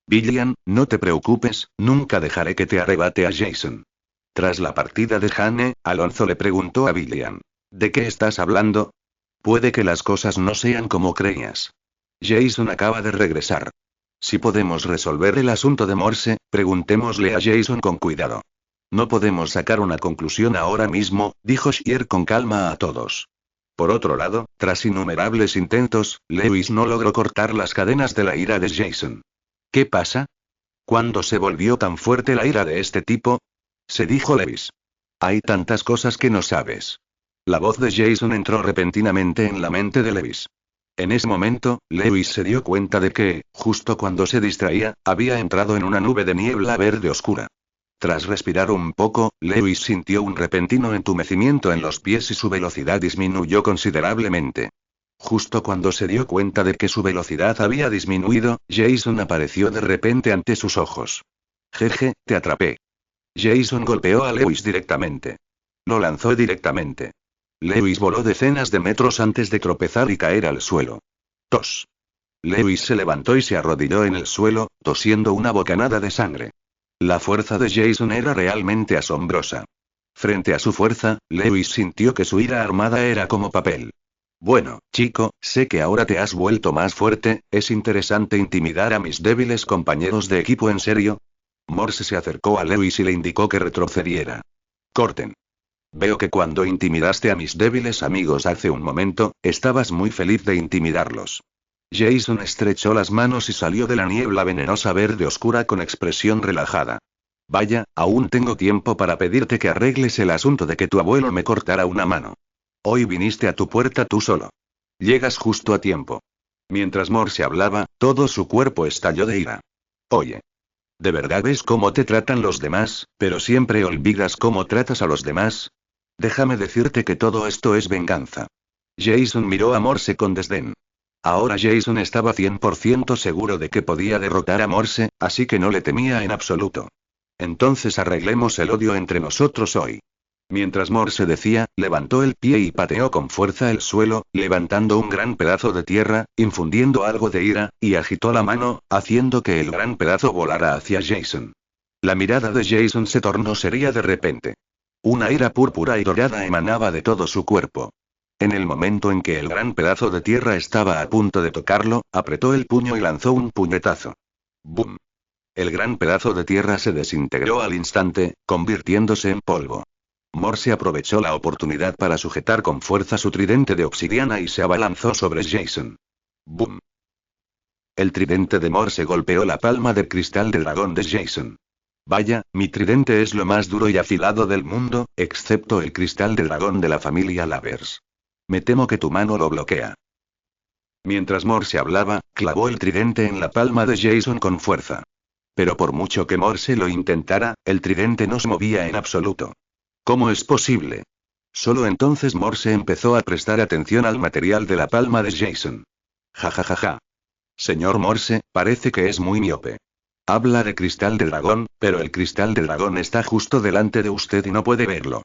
A: Villian, no te preocupes, nunca dejaré que te arrebate a Jason. Tras la partida de Hane, Alonso le preguntó a Villian. ¿De qué estás hablando? Puede que las cosas no sean como creías. Jason acaba de regresar. Si podemos resolver el asunto de Morse, preguntémosle a Jason con cuidado. No podemos sacar una conclusión ahora mismo, dijo Shier con calma a todos. Por otro lado, tras innumerables intentos, Lewis no logró cortar las cadenas de la ira de Jason. ¿Qué pasa? ¿Cuándo se volvió tan fuerte la ira de este tipo? Se dijo Lewis. Hay tantas cosas que no sabes. La voz de Jason entró repentinamente en la mente de Lewis. En ese momento, Lewis se dio cuenta de que, justo cuando se distraía, había entrado en una nube de niebla verde oscura. Tras respirar un poco, Lewis sintió un repentino entumecimiento en los pies y su velocidad disminuyó considerablemente. Justo cuando se dio cuenta de que su velocidad había disminuido, Jason apareció de repente ante sus ojos. Jeje, te atrapé. Jason golpeó a Lewis directamente. Lo lanzó directamente. Lewis voló decenas de metros antes de tropezar y caer al suelo. Tos. Lewis se levantó y se arrodilló en el suelo, tosiendo una bocanada de sangre. La fuerza de Jason era realmente asombrosa. Frente a su fuerza, Lewis sintió que su ira armada era como papel. Bueno, chico, sé que ahora te has vuelto más fuerte, ¿es interesante intimidar a mis débiles compañeros de equipo en serio? Morse se acercó a Lewis y le indicó que retrocediera. Corten. Veo que cuando intimidaste a mis débiles amigos hace un momento, estabas muy feliz de intimidarlos. Jason estrechó las manos y salió de la niebla venenosa verde oscura con expresión relajada. Vaya, aún tengo tiempo para pedirte que arregles el asunto de que tu abuelo me cortara una mano. Hoy viniste a tu puerta tú solo. Llegas justo a tiempo. Mientras Morse hablaba, todo su cuerpo estalló de ira. Oye. ¿De verdad ves cómo te tratan los demás, pero siempre olvidas cómo tratas a los demás? Déjame decirte que todo esto es venganza. Jason miró a Morse con desdén. Ahora Jason estaba 100% seguro de que podía derrotar a Morse, así que no le temía en absoluto. Entonces arreglemos el odio entre nosotros hoy. Mientras Morse decía, levantó el pie y pateó con fuerza el suelo, levantando un gran pedazo de tierra, infundiendo algo de ira, y agitó la mano, haciendo que el gran pedazo volara hacia Jason. La mirada de Jason se tornó seria de repente. Una ira púrpura y dorada emanaba de todo su cuerpo. En el momento en que el gran pedazo de tierra estaba a punto de tocarlo, apretó el puño y lanzó un puñetazo. ¡Bum! El gran pedazo de tierra se desintegró al instante, convirtiéndose en polvo. Morse aprovechó la oportunidad para sujetar con fuerza su tridente de obsidiana y se abalanzó sobre Jason. ¡Bum! El tridente de Morse golpeó la palma del cristal de dragón de Jason. Vaya, mi tridente es lo más duro y afilado del mundo, excepto el cristal de dragón de la familia Lavers. Me temo que tu mano lo bloquea. Mientras Morse hablaba, clavó el tridente en la palma de Jason con fuerza. Pero por mucho que Morse lo intentara, el tridente no se movía en absoluto. ¿Cómo es posible? Solo entonces Morse empezó a prestar atención al material de la palma de Jason. Ja ja ja ja. Señor Morse, parece que es muy miope. Habla de cristal de dragón, pero el cristal de dragón está justo delante de usted y no puede verlo.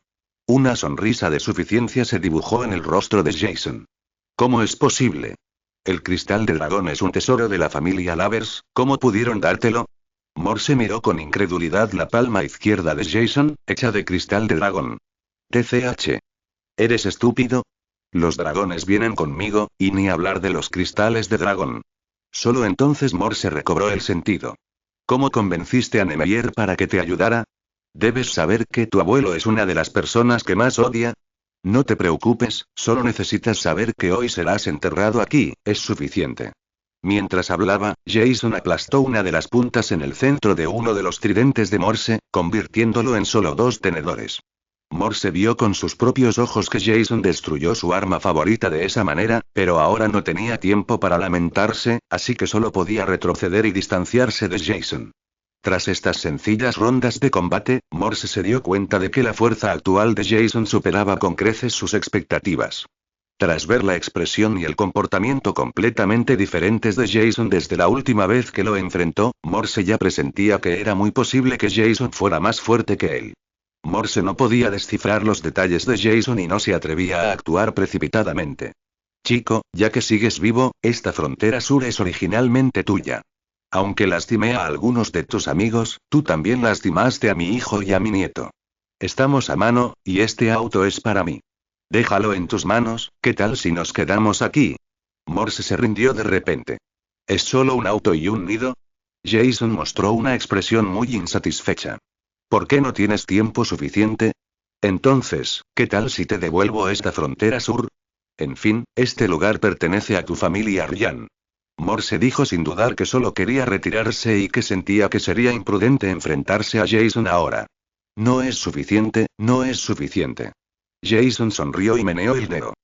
A: Una sonrisa de suficiencia se dibujó en el rostro de Jason. ¿Cómo es posible? El cristal de dragón es un tesoro de la familia Lavers, ¿cómo pudieron dártelo? Morse miró con incredulidad la palma izquierda de Jason, hecha de cristal de dragón. TCH. ¿Eres estúpido? Los dragones vienen conmigo, y ni hablar de los cristales de dragón. Solo entonces Morse recobró el sentido. ¿Cómo convenciste a Nemeyer para que te ayudara? ¿Debes saber que tu abuelo es una de las personas que más odia? No te preocupes, solo necesitas saber que hoy serás enterrado aquí, es suficiente. Mientras hablaba, Jason aplastó una de las puntas en el centro de uno de los tridentes de Morse, convirtiéndolo en solo 2 tenedores. Morse vio con sus propios ojos que Jason destruyó su arma favorita de esa manera, pero ahora no tenía tiempo para lamentarse, así que solo podía retroceder y distanciarse de Jason. Tras estas sencillas rondas de combate, Morse se dio cuenta de que la fuerza actual de Jason superaba con creces sus expectativas. Tras ver la expresión y el comportamiento completamente diferentes de Jason desde la última vez que lo enfrentó, Morse ya presentía que era muy posible que Jason fuera más fuerte que él. Morse no podía descifrar los detalles de Jason y no se atrevía a actuar precipitadamente. Chico, ya que sigues vivo, esta frontera sur es originalmente tuya. Aunque lastimé a algunos de tus amigos, tú también lastimaste a mi hijo y a mi nieto. Estamos a mano, y este auto es para mí. Déjalo en tus manos, ¿qué tal si nos quedamos aquí? Morse se rindió de repente. ¿Es solo un auto y un nido? Jason mostró una expresión muy insatisfecha. ¿Por qué no tienes tiempo suficiente? Entonces, ¿qué tal si te devuelvo esta frontera sur? En fin, este lugar pertenece a tu familia Ryan. Morse dijo sin dudar que solo quería retirarse y que sentía que sería imprudente enfrentarse a Jason ahora. No es suficiente, no es suficiente. Jason sonrió y meneó el dedo.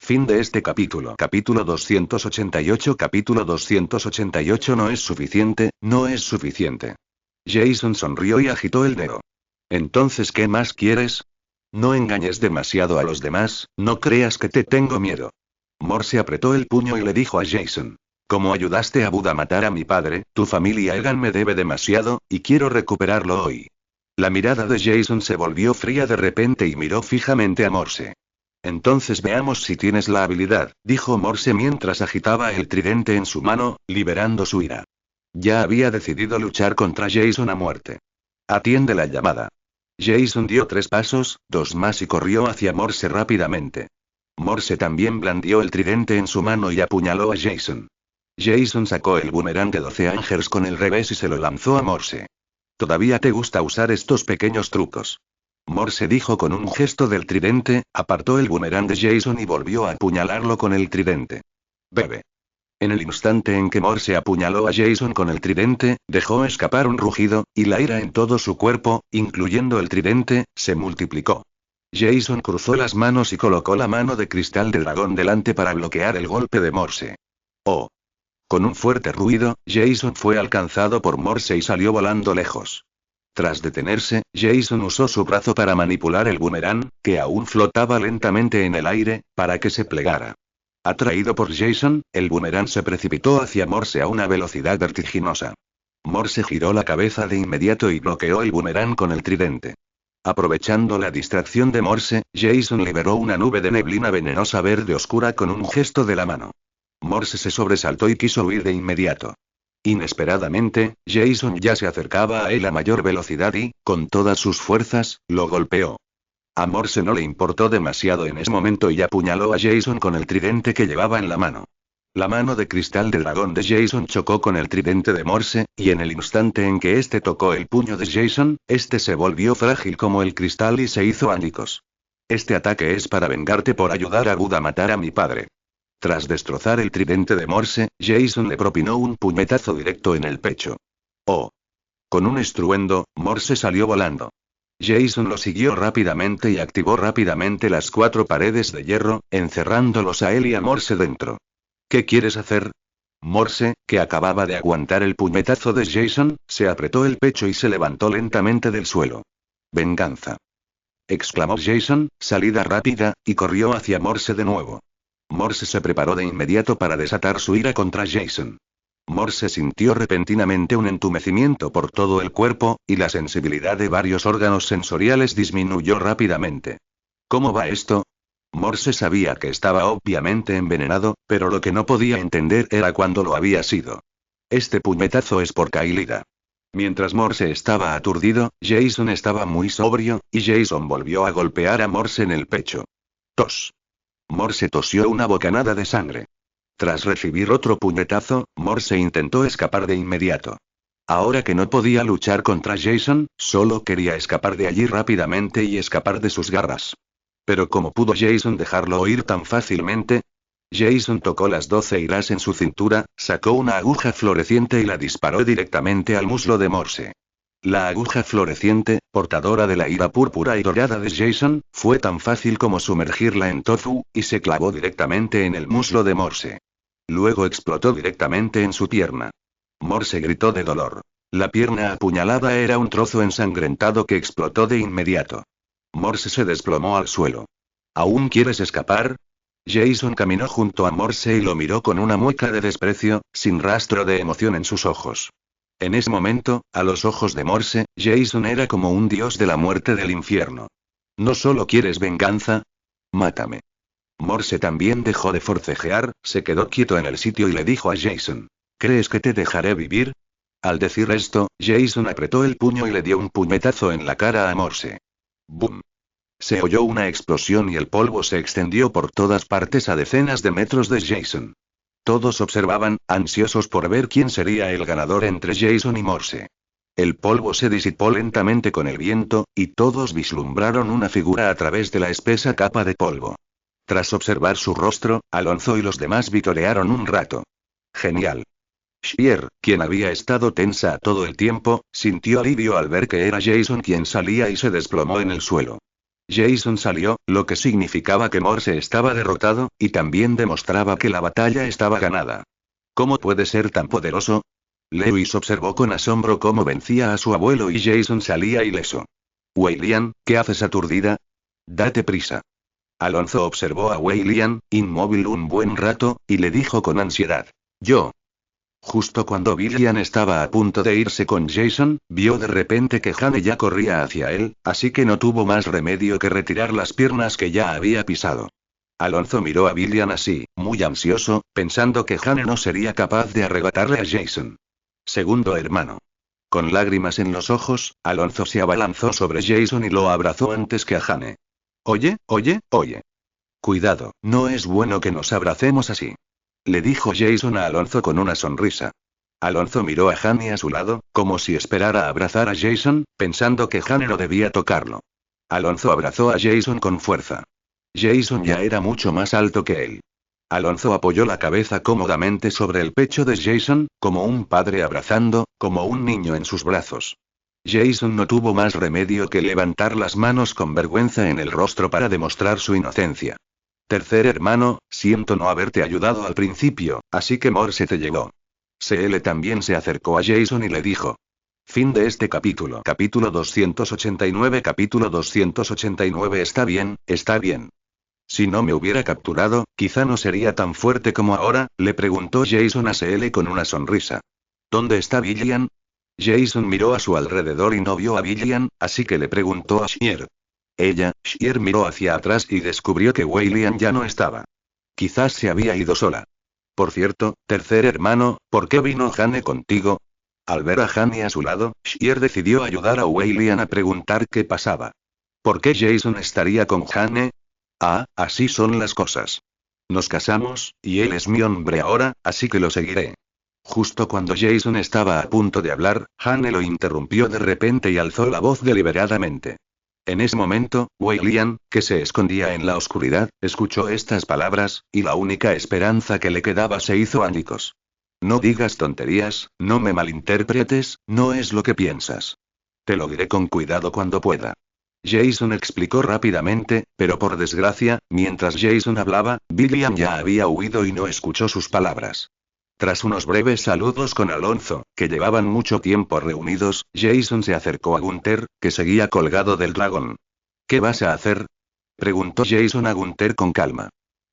A: Fin de este capítulo. Capítulo 288. Capítulo 288. No es suficiente, no es suficiente. Jason sonrió y agitó el dedo. Entonces, ¿qué más quieres? No engañes demasiado a los demás, no creas que te tengo miedo. Morse apretó el puño y le dijo a Jason. Como ayudaste a Buda a matar a mi padre, tu familia Egan me debe demasiado, y quiero recuperarlo hoy. La mirada de Jason se volvió fría de repente y miró fijamente a Morse. Entonces veamos si tienes la habilidad, dijo Morse mientras agitaba el tridente en su mano, liberando su ira. Ya había decidido luchar contra Jason a muerte. Atiende la llamada. Jason dio 3 pasos, 2 más y corrió hacia Morse rápidamente. Morse también blandió el tridente en su mano y apuñaló a Jason. Jason sacó el boomerang de 12 ángeles con el revés y se lo lanzó a Morse. ¿Todavía te gusta usar estos pequeños trucos? Morse dijo con un gesto del tridente, apartó el boomerang de Jason y volvió a apuñalarlo con el tridente. Bebe. En el instante en que Morse apuñaló a Jason con el tridente, dejó escapar un rugido, y la ira en todo su cuerpo, incluyendo el tridente, se multiplicó. Jason cruzó las manos y colocó la mano de cristal de dragón delante para bloquear el golpe de Morse. ¡Oh! Con un fuerte ruido, Jason fue alcanzado por Morse y salió volando lejos. Tras detenerse, Jason usó su brazo para manipular el boomerang, que aún flotaba lentamente en el aire, para que se plegara. Atraído por Jason, el boomerang se precipitó hacia Morse a una velocidad vertiginosa. Morse giró la cabeza de inmediato y bloqueó el boomerang con el tridente. Aprovechando la distracción de Morse, Jason liberó una nube de neblina venenosa verde oscura con un gesto de la mano. Morse se sobresaltó y quiso huir de inmediato. Inesperadamente, Jason ya se acercaba a él a mayor velocidad y, con todas sus fuerzas, lo golpeó. A Morse no le importó demasiado en ese momento y apuñaló a Jason con el tridente que llevaba en la mano. La mano de cristal de dragón de Jason chocó con el tridente de Morse, y en el instante en que este tocó el puño de Jason, este se volvió frágil como el cristal y se hizo añicos. Este ataque es para vengarte por ayudar a Buda a matar a mi padre. Tras destrozar el tridente de Morse, Jason le propinó un puñetazo directo en el pecho. ¡Oh! Con un estruendo, Morse salió volando. Jason lo siguió rápidamente y activó rápidamente las 4 paredes de hierro, encerrándolos a él y a Morse dentro. ¿Qué quieres hacer? Morse, que acababa de aguantar el puñetazo de Jason, se apretó el pecho y se levantó lentamente del suelo. Venganza. Exclamó Jason, salida rápida, y corrió hacia Morse de nuevo. Morse se preparó de inmediato para desatar su ira contra Jason. Morse sintió repentinamente un entumecimiento por todo el cuerpo, y la sensibilidad de varios órganos sensoriales disminuyó rápidamente. ¿Cómo va esto? Morse sabía que estaba obviamente envenenado, pero lo que no podía entender era cuándo lo había sido. Este puñetazo es por Kailida. Mientras Morse estaba aturdido, Jason estaba muy sobrio, y Jason volvió a golpear a Morse en el pecho. Tos. Morse tosió una bocanada de sangre. Tras recibir otro puñetazo, Morse intentó escapar de inmediato. Ahora que no podía luchar contra Jason, solo quería escapar de allí rápidamente y escapar de sus garras. Pero ¿cómo pudo Jason dejarlo ir tan fácilmente? Jason tocó las 12 hiras en su cintura, sacó una aguja floreciente y la disparó directamente al muslo de Morse. La aguja floreciente, portadora de la ira púrpura y dorada de Jason, fue tan fácil como sumergirla en tofu, y se clavó directamente en el muslo de Morse. Luego explotó directamente en su pierna. Morse gritó de dolor. La pierna apuñalada era un trozo ensangrentado que explotó de inmediato. Morse se desplomó al suelo. ¿Aún quieres escapar? Jason caminó junto a Morse y lo miró con una mueca de desprecio, sin rastro de emoción en sus ojos. En ese momento, a los ojos de Morse, Jason era como un dios de la muerte del infierno. ¿No solo quieres venganza? Mátame. Morse también dejó de forcejear, se quedó quieto en el sitio y le dijo a Jason. ¿Crees que te dejaré vivir? Al decir esto, Jason apretó el puño y le dio un puñetazo en la cara a Morse. ¡Bum! Se oyó una explosión y el polvo se extendió por todas partes a decenas de metros de Jason. Todos observaban, ansiosos por ver quién sería el ganador entre Jason y Morse. El polvo se disipó lentamente con el viento, y todos vislumbraron una figura a través de la espesa capa de polvo. Tras observar su rostro, Alonso y los demás vitorearon un rato. Genial. Shier, quien había estado tensa todo el tiempo, sintió alivio al ver que era Jason quien salía y se desplomó en el suelo. Jason salió, lo que significaba que Morse estaba derrotado, y también demostraba que la batalla estaba ganada. ¿Cómo puede ser tan poderoso? Lewis observó con asombro cómo vencía a su abuelo y Jason salía ileso. Weilian, ¿qué haces aturdida? Date prisa. Alonso observó a Weilian, inmóvil un buen rato, y le dijo con ansiedad. Yo. Justo cuando William estaba a punto de irse con Jason, vio de repente que Jane ya corría hacia él, así que no tuvo más remedio que retirar las piernas que ya había pisado. Alonso miró a William así, muy ansioso, pensando que Jane no sería capaz de arrebatarle a Jason. Segundo hermano. Con lágrimas en los ojos, Alonso se abalanzó sobre Jason y lo abrazó antes que a Jane. Oye, oye, oye. Cuidado, no es bueno que nos abracemos así. Le dijo Jason a Alonso con una sonrisa. Alonso miró a Jane a su lado, como si esperara abrazar a Jason, pensando que Jane no debía tocarlo. Alonso abrazó a Jason con fuerza. Jason ya era mucho más alto que él. Alonso apoyó la cabeza cómodamente sobre el pecho de Jason, como un padre abrazando, como un niño en sus brazos. Jason no tuvo más remedio que levantar las manos con vergüenza en el rostro para demostrar su inocencia. Tercer hermano, siento no haberte ayudado al principio, así que Morse te llevó. CL también se acercó a Jason y le dijo. Fin de este capítulo. Capítulo 289. Capítulo 289. Está bien, está bien. Si no me hubiera capturado, quizá no sería tan fuerte como ahora, le preguntó Jason a CL con una sonrisa. ¿Dónde está William? Jason miró a su alrededor y no vio a William, así que le preguntó a Shier. Shier miró hacia atrás y descubrió que Weilian ya no estaba. Quizás se había ido sola. Por cierto, tercer hermano, ¿por qué vino Jane contigo? Al ver a Jane a su lado, Shier decidió ayudar a Weilian a preguntar qué pasaba. ¿Por qué Jason estaría con Jane? Ah, así son las cosas. Nos casamos, y él es mi hombre ahora, así que lo seguiré. Justo cuando Jason estaba a punto de hablar, Jane lo interrumpió de repente y alzó la voz deliberadamente. En ese momento, Weilian, que se escondía en la oscuridad, escuchó estas palabras, y la única esperanza que le quedaba se hizo añicos. No digas tonterías, no me malinterpretes, no es lo que piensas. Te lo diré con cuidado cuando pueda. Jason explicó rápidamente, pero por desgracia, mientras Jason hablaba, William ya había huido y no escuchó sus palabras. Tras unos breves saludos con Alonso, que llevaban mucho tiempo reunidos, Jason se acercó a Gunther, que seguía colgado del dragón. ¿Qué vas a hacer? Preguntó Jason a Gunther con calma.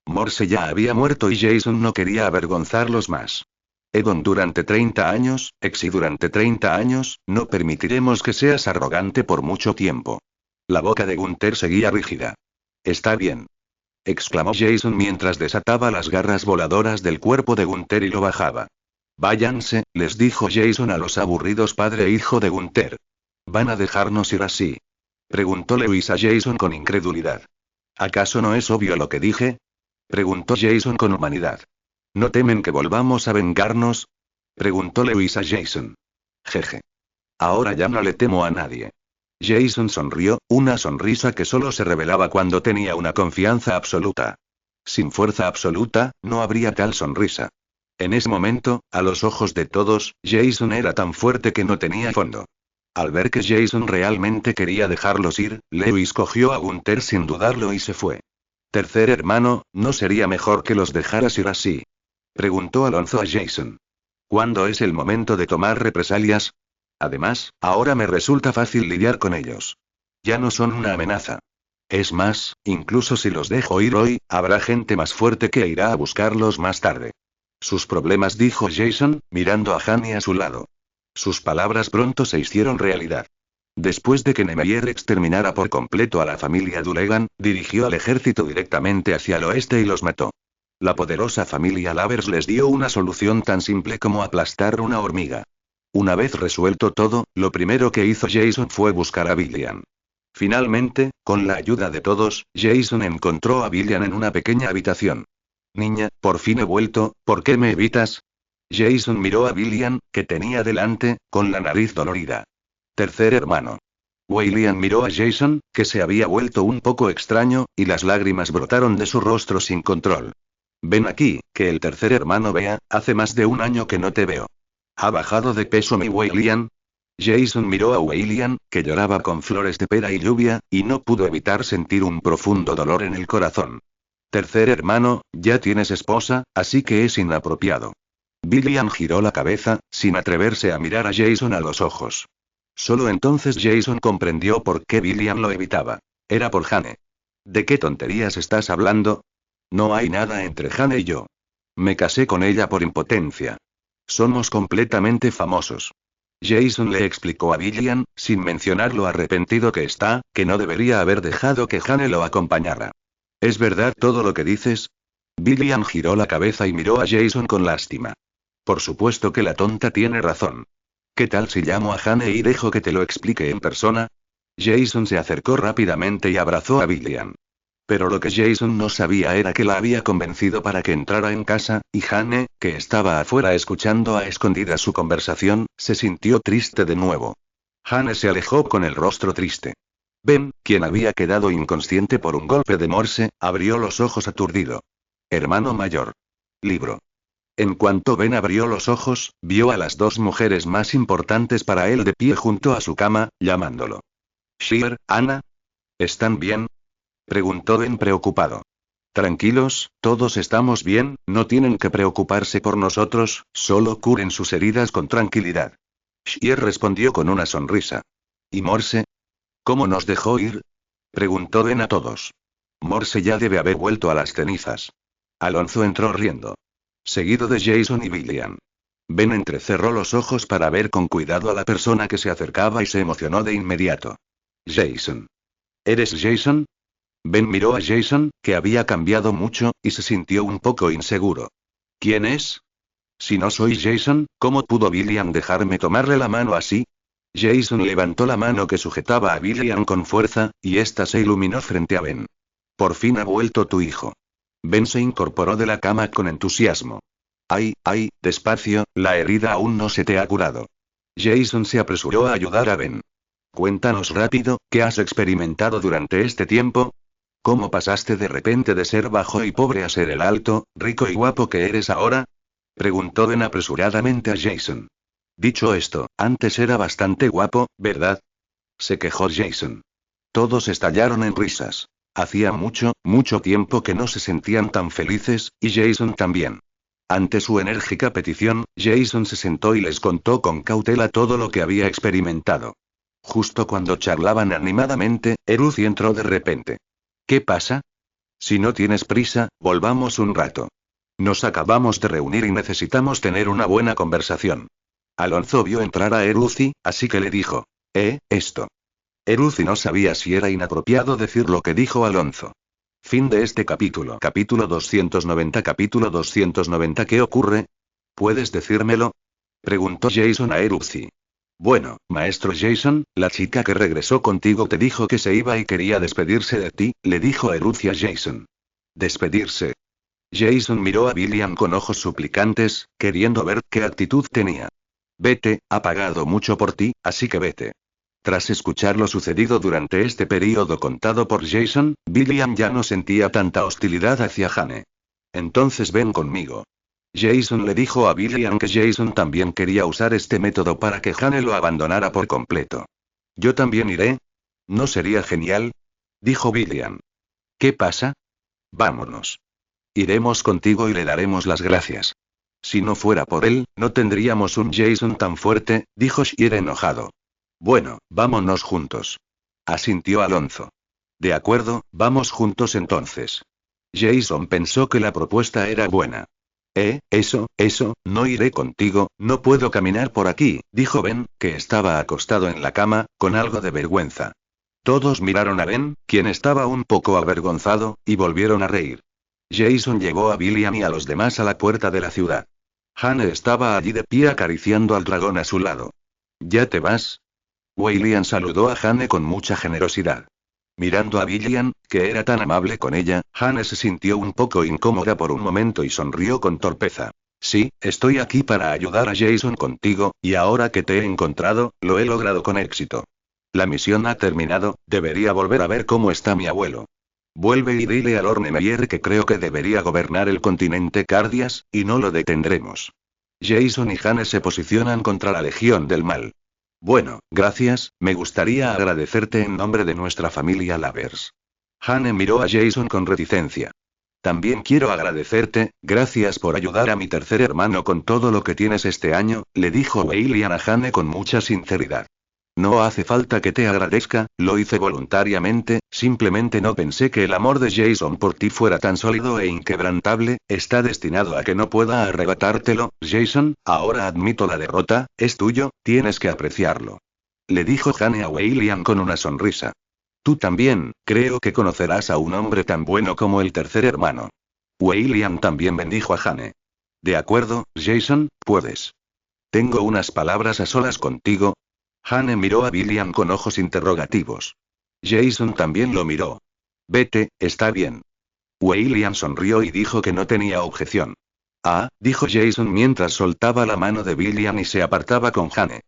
A: Morse ya había muerto y Jason no quería avergonzarlos más. Edon durante 30 años, Exi durante 30 años, no permitiremos que seas arrogante por mucho tiempo. La boca de Gunther seguía rígida. Está bien. Exclamó Jason mientras desataba las garras voladoras del cuerpo de Gunther y lo bajaba. Váyanse, les dijo Jason a los aburridos padre e hijo de Gunther. ¿Van a dejarnos ir así? Preguntó Lewis a Jason con incredulidad. ¿Acaso no es obvio lo que dije? Preguntó Jason con humanidad. ¿No temen que volvamos a vengarnos? Preguntó Lewis a Jason. Jeje. Ahora ya no le temo a nadie. Jason sonrió, una sonrisa que solo se revelaba cuando tenía una confianza absoluta. Sin fuerza absoluta, no habría tal sonrisa. En ese momento, a los ojos de todos, Jason era tan fuerte que no tenía fondo. Al ver que Jason realmente quería dejarlos ir, Lewis cogió a Gunther sin dudarlo y se fue. Tercer hermano, ¿no sería mejor que los dejaras ir así? Preguntó Alonso a Jason. ¿Cuándo es el momento de tomar represalias? Además, ahora me resulta fácil lidiar con ellos. Ya no son una amenaza. Es más, incluso si los dejo ir hoy, habrá gente más fuerte que irá a buscarlos más tarde. Sus problemas, dijo Jason, mirando a Hanny a su lado. Sus palabras pronto se hicieron realidad. Después de que Nemeyer exterminara por completo a la familia Dulegan, dirigió al ejército directamente hacia el oeste y los mató. La poderosa familia Lavers les dio una solución tan simple como aplastar una hormiga. Una vez resuelto todo, lo primero que hizo Jason fue buscar a Villian. Finalmente, con la ayuda de todos, Jason encontró a Villian en una pequeña habitación. Niña, por fin he vuelto, ¿por qué me evitas? Jason miró a Villian, que tenía delante, con la nariz dolorida. Tercer hermano. William miró a Jason, que se había vuelto un poco extraño, y las lágrimas brotaron de su rostro sin control. Ven aquí, que el tercer hermano vea, hace más de un año que no te veo. ¿Ha bajado de peso mi William? Jason miró a William, que lloraba con flores de pera y lluvia, y no pudo evitar sentir un profundo dolor en el corazón. Tercer hermano, ya tienes esposa, así que es inapropiado. Villian giró la cabeza, sin atreverse a mirar a Jason a los ojos. Solo entonces Jason comprendió por qué Villian lo evitaba. Era por Jane. ¿De qué tonterías estás hablando? No hay nada entre Jane y yo. Me casé con ella por impotencia. Somos completamente famosos. Jason le explicó a Villian, sin mencionar lo arrepentido que está, que no debería haber dejado que Jane lo acompañara. ¿Es verdad todo lo que dices? Villian giró la cabeza y miró a Jason con lástima. Por supuesto que la tonta tiene razón. ¿Qué tal si llamo a Jane y dejo que te lo explique en persona? Jason se acercó rápidamente y abrazó a Villian. Pero lo que Jason no sabía era que la había convencido para que entrara en casa, y Jane, que estaba afuera escuchando a escondidas su conversación, se sintió triste de nuevo. Jane se alejó con el rostro triste. Ben, quien había quedado inconsciente por un golpe de Morse, abrió los ojos aturdido. Hermano mayor. Libro. En cuanto Ben abrió los ojos, vio a las dos mujeres más importantes para él de pie junto a su cama, llamándolo. Sheer, Anna. ¿Están bien? Preguntó Ben preocupado. Tranquilos, todos estamos bien, no tienen que preocuparse por nosotros, solo curen sus heridas con tranquilidad. Sheer respondió con una sonrisa. ¿Y Morse? ¿Cómo nos dejó ir? Preguntó Ben a todos. Morse ya debe haber vuelto a las cenizas. Alonso entró riendo. Seguido de Jason y Villian. Ben entrecerró los ojos para ver con cuidado a la persona que se acercaba y se emocionó de inmediato. Jason. ¿Eres Jason? Ben miró a Jason, que había cambiado mucho, y se sintió un poco inseguro. ¿Quién es? Si no soy Jason, ¿cómo pudo Villian dejarme tomarle la mano así? Jason levantó la mano que sujetaba a Villian con fuerza, y ésta se iluminó frente a Ben. Por fin ha vuelto tu hijo. Ben se incorporó de la cama con entusiasmo. Ay, despacio, la herida aún no se te ha curado. Jason se apresuró a ayudar a Ben. Cuéntanos rápido, ¿qué has experimentado durante este tiempo? ¿Cómo pasaste de repente de ser bajo y pobre a ser el alto, rico y guapo que eres ahora? Preguntó Ben apresuradamente a Jason. Dicho esto, antes era bastante guapo, ¿verdad? Se quejó Jason. Todos estallaron en risas. Hacía mucho tiempo que no se sentían tan felices, y Jason también. Ante su enérgica petición, Jason se sentó y les contó con cautela todo lo que había experimentado. Justo cuando charlaban animadamente, Eruzi entró de repente. ¿Qué pasa? Si no tienes prisa, volvamos un rato. Nos acabamos de reunir y necesitamos tener una buena conversación. Alonso vio entrar a Eruzi, así que le dijo. Esto. Eruzi no sabía si era inapropiado decir lo que dijo Alonso. Fin de este capítulo. Capítulo 290. ¿Qué ocurre? ¿Puedes decírmelo? Preguntó Jason a Erupci. Bueno, maestro Jason, la chica que regresó contigo te dijo que se iba y quería despedirse de ti, le dijo Erupci a Jason. ¿Despedirse? Jason miró a William con ojos suplicantes, queriendo ver qué actitud tenía. Vete, ha pagado mucho por ti, así que vete. Tras escuchar lo sucedido durante este período contado por Jason, William ya no sentía tanta hostilidad hacia Jane. Entonces ven conmigo. Jason le dijo a William que Jason también quería usar este método para que Jane lo abandonara por completo. ¿Yo también iré? ¿No sería genial? Dijo William. ¿Qué pasa? Vámonos. Iremos contigo y le daremos las gracias. Si no fuera por él, no tendríamos un Jason tan fuerte, dijo Shier enojado. Bueno, vámonos juntos. Asintió Alonso. De acuerdo, vamos juntos entonces. Jason pensó que la propuesta era buena. Eso, no iré contigo, no puedo caminar por aquí, dijo Ben, que estaba acostado en la cama, con algo de vergüenza. Todos miraron a Ben, quien estaba un poco avergonzado, y volvieron a reír. Jason llevó a William y a los demás a la puerta de la ciudad. Jane estaba allí de pie acariciando al dragón a su lado. ¿Ya te vas? William saludó a Jane con mucha generosidad. Mirando a William, que era tan amable con ella, Jane se sintió un poco incómoda por un momento y sonrió con torpeza. Sí, estoy aquí para ayudar a Jason contigo, y ahora que te he encontrado, lo he logrado con éxito. La misión ha terminado, debería volver a ver cómo está mi abuelo. Vuelve y dile a Lord Meyer que creo que debería gobernar el continente Cardias, y no lo detendremos. Jason y Jane se posicionan contra la Legión del Mal. Bueno, gracias, me gustaría agradecerte en nombre de nuestra familia Lavers. Jane miró a Jason con reticencia. También quiero agradecerte, gracias por ayudar a mi tercer hermano con todo lo que tienes este año, le dijo William a Jane con mucha sinceridad. No hace falta que te agradezca, lo hice voluntariamente, simplemente no pensé que el amor de Jason por ti fuera tan sólido e inquebrantable, está destinado a que no pueda arrebatártelo, Jason, ahora admito la derrota, es tuyo, tienes que apreciarlo. Le dijo Jane a William con una sonrisa. Tú también, creo que conocerás a un hombre tan bueno como el tercer hermano. William también bendijo a Jane. De acuerdo, Jason, puedes. Tengo unas palabras a solas contigo. Jane miró a William con ojos interrogativos. Jason también lo miró. Vete, está bien. William sonrió y dijo que no tenía objeción. Ah, dijo Jason mientras soltaba la mano de William y se apartaba con Jane.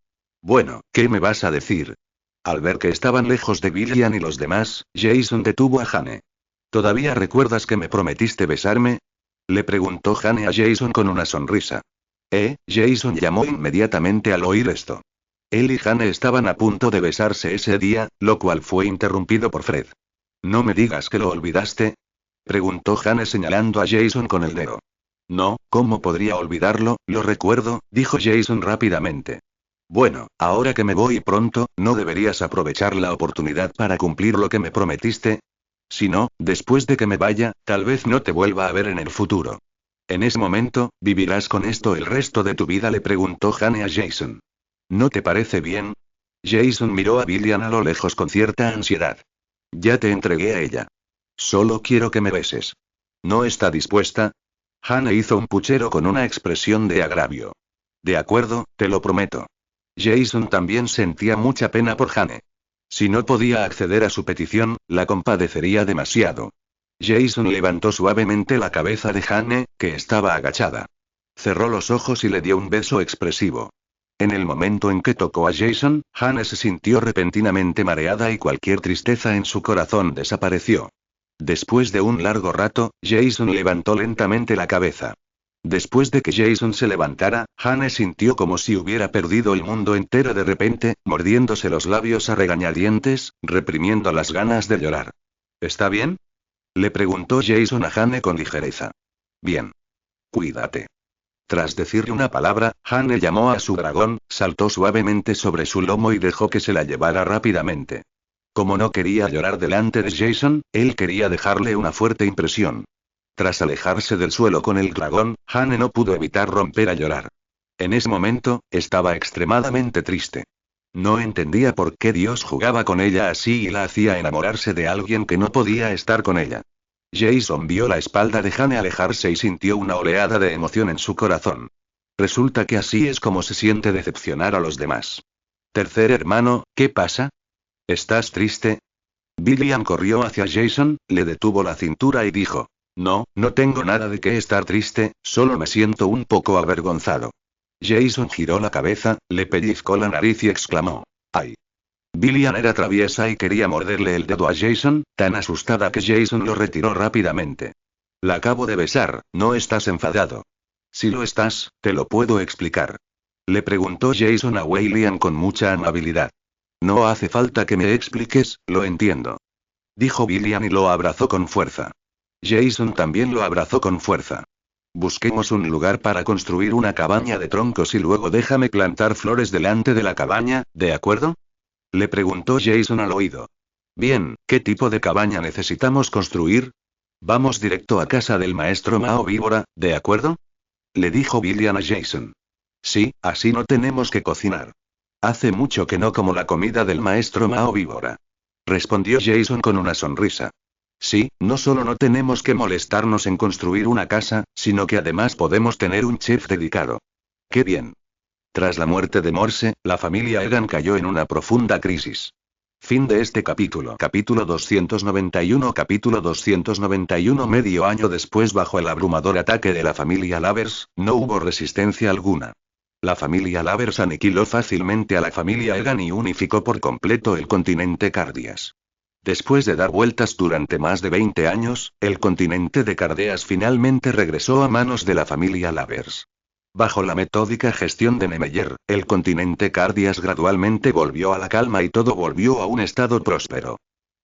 A: Bueno, ¿qué me vas a decir? Al ver que estaban lejos de William y los demás, Jason detuvo a Jane. ¿Todavía recuerdas que me prometiste besarme? Le preguntó Jane a Jason con una sonrisa. Jason llamó inmediatamente al oír esto. Él y Jane estaban a punto de besarse ese día, lo cual fue interrumpido por Fred. ¿No me digas que lo olvidaste? Preguntó Jane señalando a Jason con el dedo. No, ¿cómo podría olvidarlo? Lo recuerdo, dijo Jason rápidamente. Bueno, ahora que me voy pronto, ¿no deberías aprovechar la oportunidad para cumplir lo que me prometiste? Si no, después de que me vaya, tal vez no te vuelva a ver en el futuro. En ese momento, ¿vivirás con esto el resto de tu vida? Le preguntó Jane a Jason. ¿No te parece bien? Jason miró a William a lo lejos con cierta ansiedad. Ya te entregué a ella. Solo quiero que me beses. ¿No está dispuesta? Jane hizo un puchero con una expresión de agravio. De acuerdo, te lo prometo. Jason también sentía mucha pena por Jane. Si no podía acceder a su petición, la compadecería demasiado. Jason levantó suavemente la cabeza de Jane, que estaba agachada. Cerró los ojos y le dio un beso expresivo. En el momento en que tocó a Jason, Jane se sintió repentinamente mareada y cualquier tristeza en su corazón desapareció. Después de un largo rato, Jason levantó lentamente la cabeza. Después de que Jason se levantara, Jane sintió como si hubiera perdido el mundo entero de repente, mordiéndose los labios a regañadientes, reprimiendo las ganas de llorar. ¿Está bien? Le preguntó Jason a Jane con ligereza. Bien. Cuídate. Tras decirle una palabra, Jane llamó a su dragón, saltó suavemente sobre su lomo y dejó que se la llevara rápidamente. Como no quería llorar delante de Jason, él quería dejarle una fuerte impresión. Tras alejarse del suelo con el dragón, Jane no pudo evitar romper a llorar. En ese momento, estaba extremadamente triste. No entendía por qué Dios jugaba con ella así y la hacía enamorarse de alguien que no podía estar con ella. Jason vio la espalda de Jane alejarse y sintió una oleada de emoción en su corazón. Resulta que así es como se siente decepcionar a los demás. Tercer hermano, ¿qué pasa? ¿Estás triste? William corrió hacia Jason, le detuvo la cintura y dijo: No, no tengo nada de qué estar triste, solo me siento un poco avergonzado. Jason giró la cabeza, le pellizcó la nariz y exclamó: ¡Ay! William era traviesa y quería morderle el dedo a Jason, tan asustada que Jason lo retiró rápidamente. La acabo de besar, ¿no estás enfadado? Si lo estás, te lo puedo explicar. Le preguntó Jason a William con mucha amabilidad. No hace falta que me expliques, lo entiendo. Dijo William y lo abrazó con fuerza. Jason también lo abrazó con fuerza. Busquemos un lugar para construir una cabaña de troncos y luego déjame plantar flores delante de la cabaña, ¿de acuerdo? Le preguntó Jason al oído. Bien, ¿qué tipo de cabaña necesitamos construir? Vamos directo a casa del maestro Mao Víbora, ¿de acuerdo? Le dijo William a Jason. Sí, así no tenemos que cocinar. Hace mucho que no como la comida del maestro Mao Víbora. Respondió Jason con una sonrisa. Sí, no solo no tenemos que molestarnos en construir una casa, sino que además podemos tener un chef dedicado. ¡Qué bien! Tras la muerte de Morse, la familia Egan cayó en una profunda crisis. Fin de este capítulo. Capítulo 291. Capítulo 291. Medio año después, bajo el abrumador ataque de la familia Lavers, no hubo resistencia alguna. La familia Lavers aniquiló fácilmente a la familia Egan y unificó por completo el continente Cardias. Después de dar vueltas durante más de 20 años, el continente de Cardeas finalmente regresó a manos de la familia Lavers. Bajo la metódica gestión de Nemeyer, el continente Cardias gradualmente volvió a la calma y todo volvió a un estado próspero.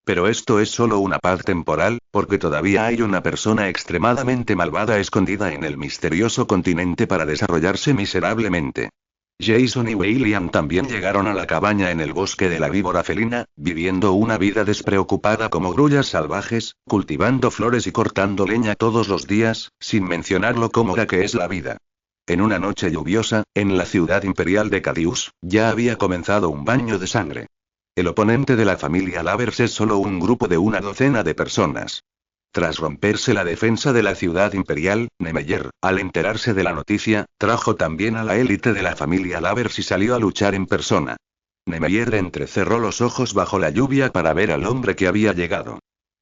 A: Pero esto es solo una paz temporal, porque todavía hay una persona extremadamente malvada escondida en el misterioso continente para desarrollarse miserablemente. Jason y William también llegaron a la cabaña en el bosque de la víbora felina, viviendo una vida despreocupada como grullas salvajes, cultivando flores y cortando leña todos los días, sin mencionar lo cómoda que es la vida. En una noche lluviosa, en la ciudad imperial de Cadius, ya había comenzado un baño de sangre. El oponente de la familia Lavers es solo un grupo de una docena de personas. Tras romperse la defensa de la ciudad imperial, Nemeyer, al enterarse de la noticia, trajo también a la élite de la familia Lavers y salió a luchar en persona. Nemeyer entrecerró los ojos bajo la lluvia para ver al hombre que había llegado.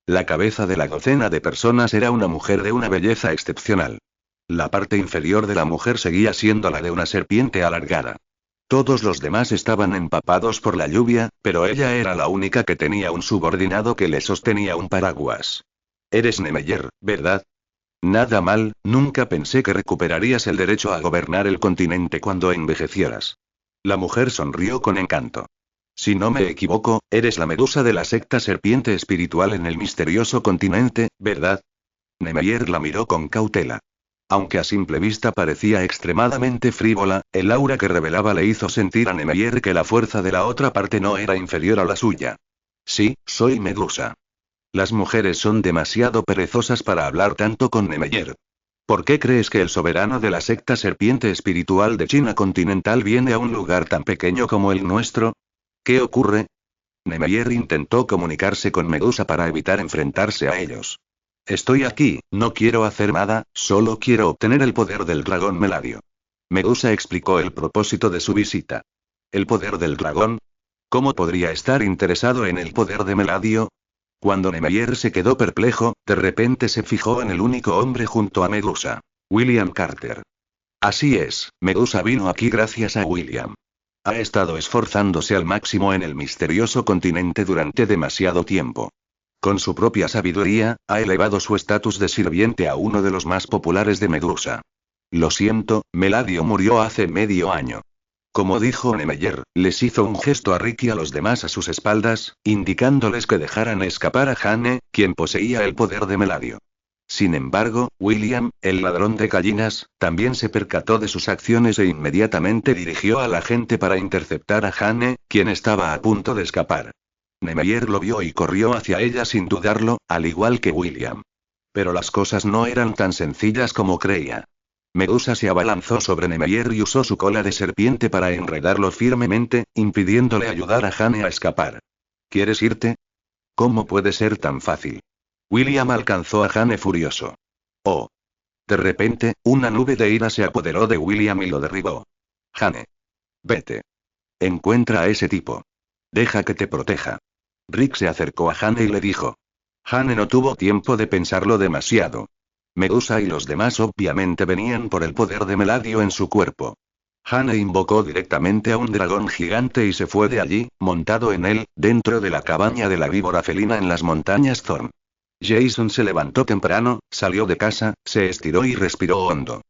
A: La cabeza de la docena de personas era una mujer de una belleza excepcional. La parte inferior de la mujer seguía siendo la de una serpiente alargada. Todos los demás estaban empapados por la lluvia, pero ella era la única que tenía un subordinado que le sostenía un paraguas. Eres Nemeyer, ¿verdad? Nada mal, nunca pensé que recuperarías el derecho a gobernar el continente cuando envejecieras. La mujer sonrió con encanto. Si no me equivoco, eres la medusa de la secta serpiente espiritual en el misterioso continente, ¿verdad? Nemeyer la miró con cautela. Aunque a simple vista parecía extremadamente frívola, el aura que revelaba le hizo sentir a Nemeyer que la fuerza de la otra parte no era inferior a la suya. Sí, soy Medusa. Las mujeres son demasiado perezosas para hablar tanto con Nemeyer. ¿Por qué crees que el soberano de la secta serpiente espiritual de China continental viene a un lugar tan pequeño como el nuestro? ¿Qué ocurre? Nemeyer intentó comunicarse con Medusa para evitar enfrentarse a ellos. Estoy aquí, no quiero hacer nada, solo quiero obtener el poder del dragón Meladio. Medusa explicó el propósito de su visita. ¿El poder del dragón? ¿Cómo podría estar interesado en el poder de Meladio? Cuando Nemeyer se quedó perplejo, de repente se fijó en el único hombre junto a Medusa. William Carter. Así es, Medusa vino aquí gracias a William. Ha estado esforzándose al máximo en el misterioso continente durante demasiado tiempo. Con su propia sabiduría, ha elevado su estatus de sirviente a uno de los más populares de Medusa. Lo siento, Meladio murió hace medio año. Como dijo Nemeyer, les hizo un gesto a Rick y a los demás a sus espaldas, indicándoles que dejaran escapar a Jane, quien poseía el poder de Meladio. Sin embargo, William, el ladrón de gallinas, también se percató de sus acciones e inmediatamente dirigió a la gente para interceptar a Jane, quien estaba a punto de escapar. Nemeyer lo vio y corrió hacia ella sin dudarlo, al igual que William. Pero las cosas no eran tan sencillas como creía. Medusa se abalanzó sobre Nemeyer y usó su cola de serpiente para enredarlo firmemente, impidiéndole ayudar a Jane a escapar. ¿Quieres irte? ¿Cómo puede ser tan fácil? William alcanzó a Jane furioso. Oh. De repente, una nube de ira se apoderó de William y lo derribó. Jane. Vete. Encuentra a ese tipo. Deja que te proteja. Rick se acercó a Jane y le dijo. Jane no tuvo tiempo de pensarlo demasiado. Medusa y los demás obviamente venían por el poder de Meladio en su cuerpo. Jane invocó directamente a un dragón gigante y se fue de allí, montado en él, dentro de la cabaña de la víbora felina en las montañas Thorn. Jason se levantó temprano, salió de casa, se estiró y respiró hondo.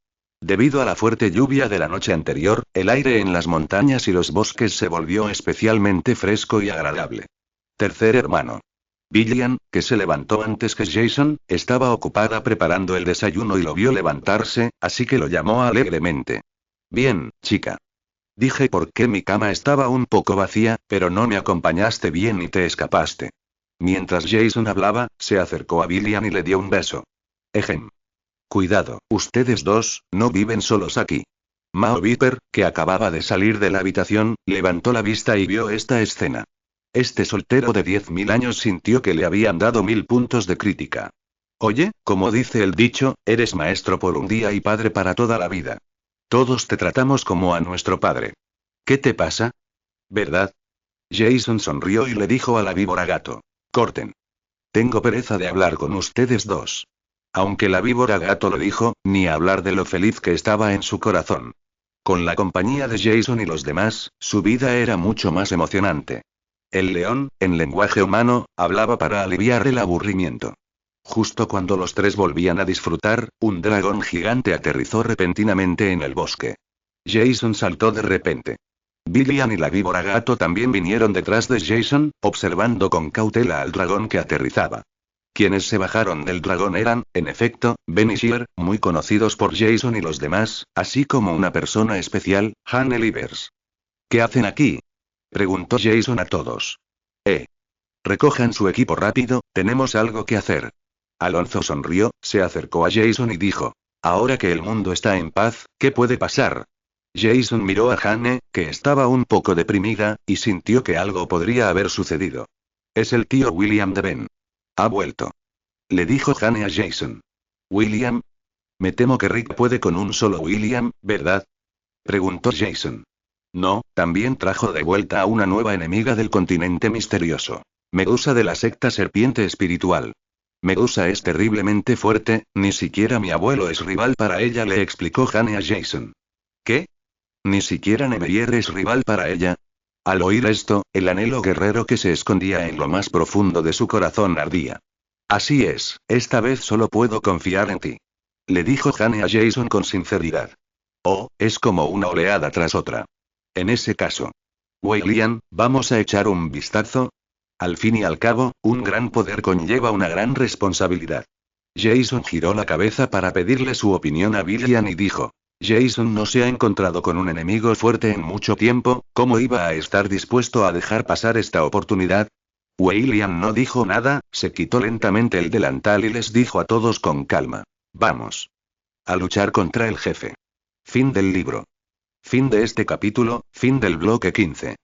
A: Debido a la fuerte lluvia de la noche anterior, el aire en las montañas y los bosques se volvió especialmente fresco y agradable. Tercer hermano. Gillian, que se levantó antes que Jason, estaba ocupada preparando el desayuno y lo vio levantarse, así que lo llamó alegremente. Bien, chica. Dije porque mi cama estaba un poco vacía, pero no me acompañaste bien y te escapaste. Mientras Jason hablaba, se acercó a Gillian y le dio un beso. Ejem. Cuidado, ustedes dos, no viven solos aquí. Mao Viper, que acababa de salir de la habitación, levantó la vista y vio esta escena. Este soltero de 10.000 años sintió que le habían dado 1000 puntos de crítica. Oye, como dice el dicho, eres maestro por un día y padre para toda la vida. Todos te tratamos como a nuestro padre. ¿Qué te pasa? ¿Verdad? Jason sonrió y le dijo a la víbora gato. Corten. Tengo pereza de hablar con ustedes dos. Aunque la víbora gato lo dijo, ni hablar de lo feliz que estaba en su corazón. Con la compañía de Jason y los demás, su vida era mucho más emocionante. El león, en lenguaje humano, hablaba para aliviar el aburrimiento. Justo cuando los tres volvían a disfrutar, un dragón gigante aterrizó repentinamente en el bosque. Jason saltó de repente. Gillian y la víbora gato también vinieron detrás de Jason, observando con cautela al dragón que aterrizaba. Quienes se bajaron del dragón eran, en efecto, Ben y Sheer, muy conocidos por Jason y los demás, así como una persona especial, Jane Livers. ¿Qué hacen aquí? Preguntó Jason a todos. Recojan su equipo rápido, tenemos algo que hacer. Alonso sonrió, se acercó a Jason y dijo. Ahora que el mundo está en paz, ¿qué puede pasar? Jason miró a Jane, que estaba un poco deprimida, y sintió que algo podría haber sucedido. Es el tío William de Ben. Ha vuelto. Le dijo Jane a Jason. ¿William? Me temo que Rick puede con un solo William, ¿verdad? Preguntó Jason. No, también trajo de vuelta a una nueva enemiga del continente misterioso. Medusa de la secta serpiente espiritual. Medusa es terriblemente fuerte, ni siquiera mi abuelo es rival para ella, le explicó Jane a Jason. ¿Qué? ¿Ni siquiera Nemerier es rival para ella? Al oír esto, el anhelo guerrero que se escondía en lo más profundo de su corazón ardía. Así es, esta vez solo puedo confiar en ti. Le dijo Jane a Jason con sinceridad. Oh, es como una oleada tras otra. En ese caso. William, ¿vamos a echar un vistazo? Al fin y al cabo, un gran poder conlleva una gran responsabilidad. Jason giró la cabeza para pedirle su opinión a Gillian y dijo. Jason no se ha encontrado con un enemigo fuerte en mucho tiempo, ¿cómo iba a estar dispuesto a dejar pasar esta oportunidad? William no dijo nada, se quitó lentamente el delantal y les dijo a todos con calma. Vamos. A luchar contra el jefe. Fin del libro. Fin de este capítulo, fin del bloque 15.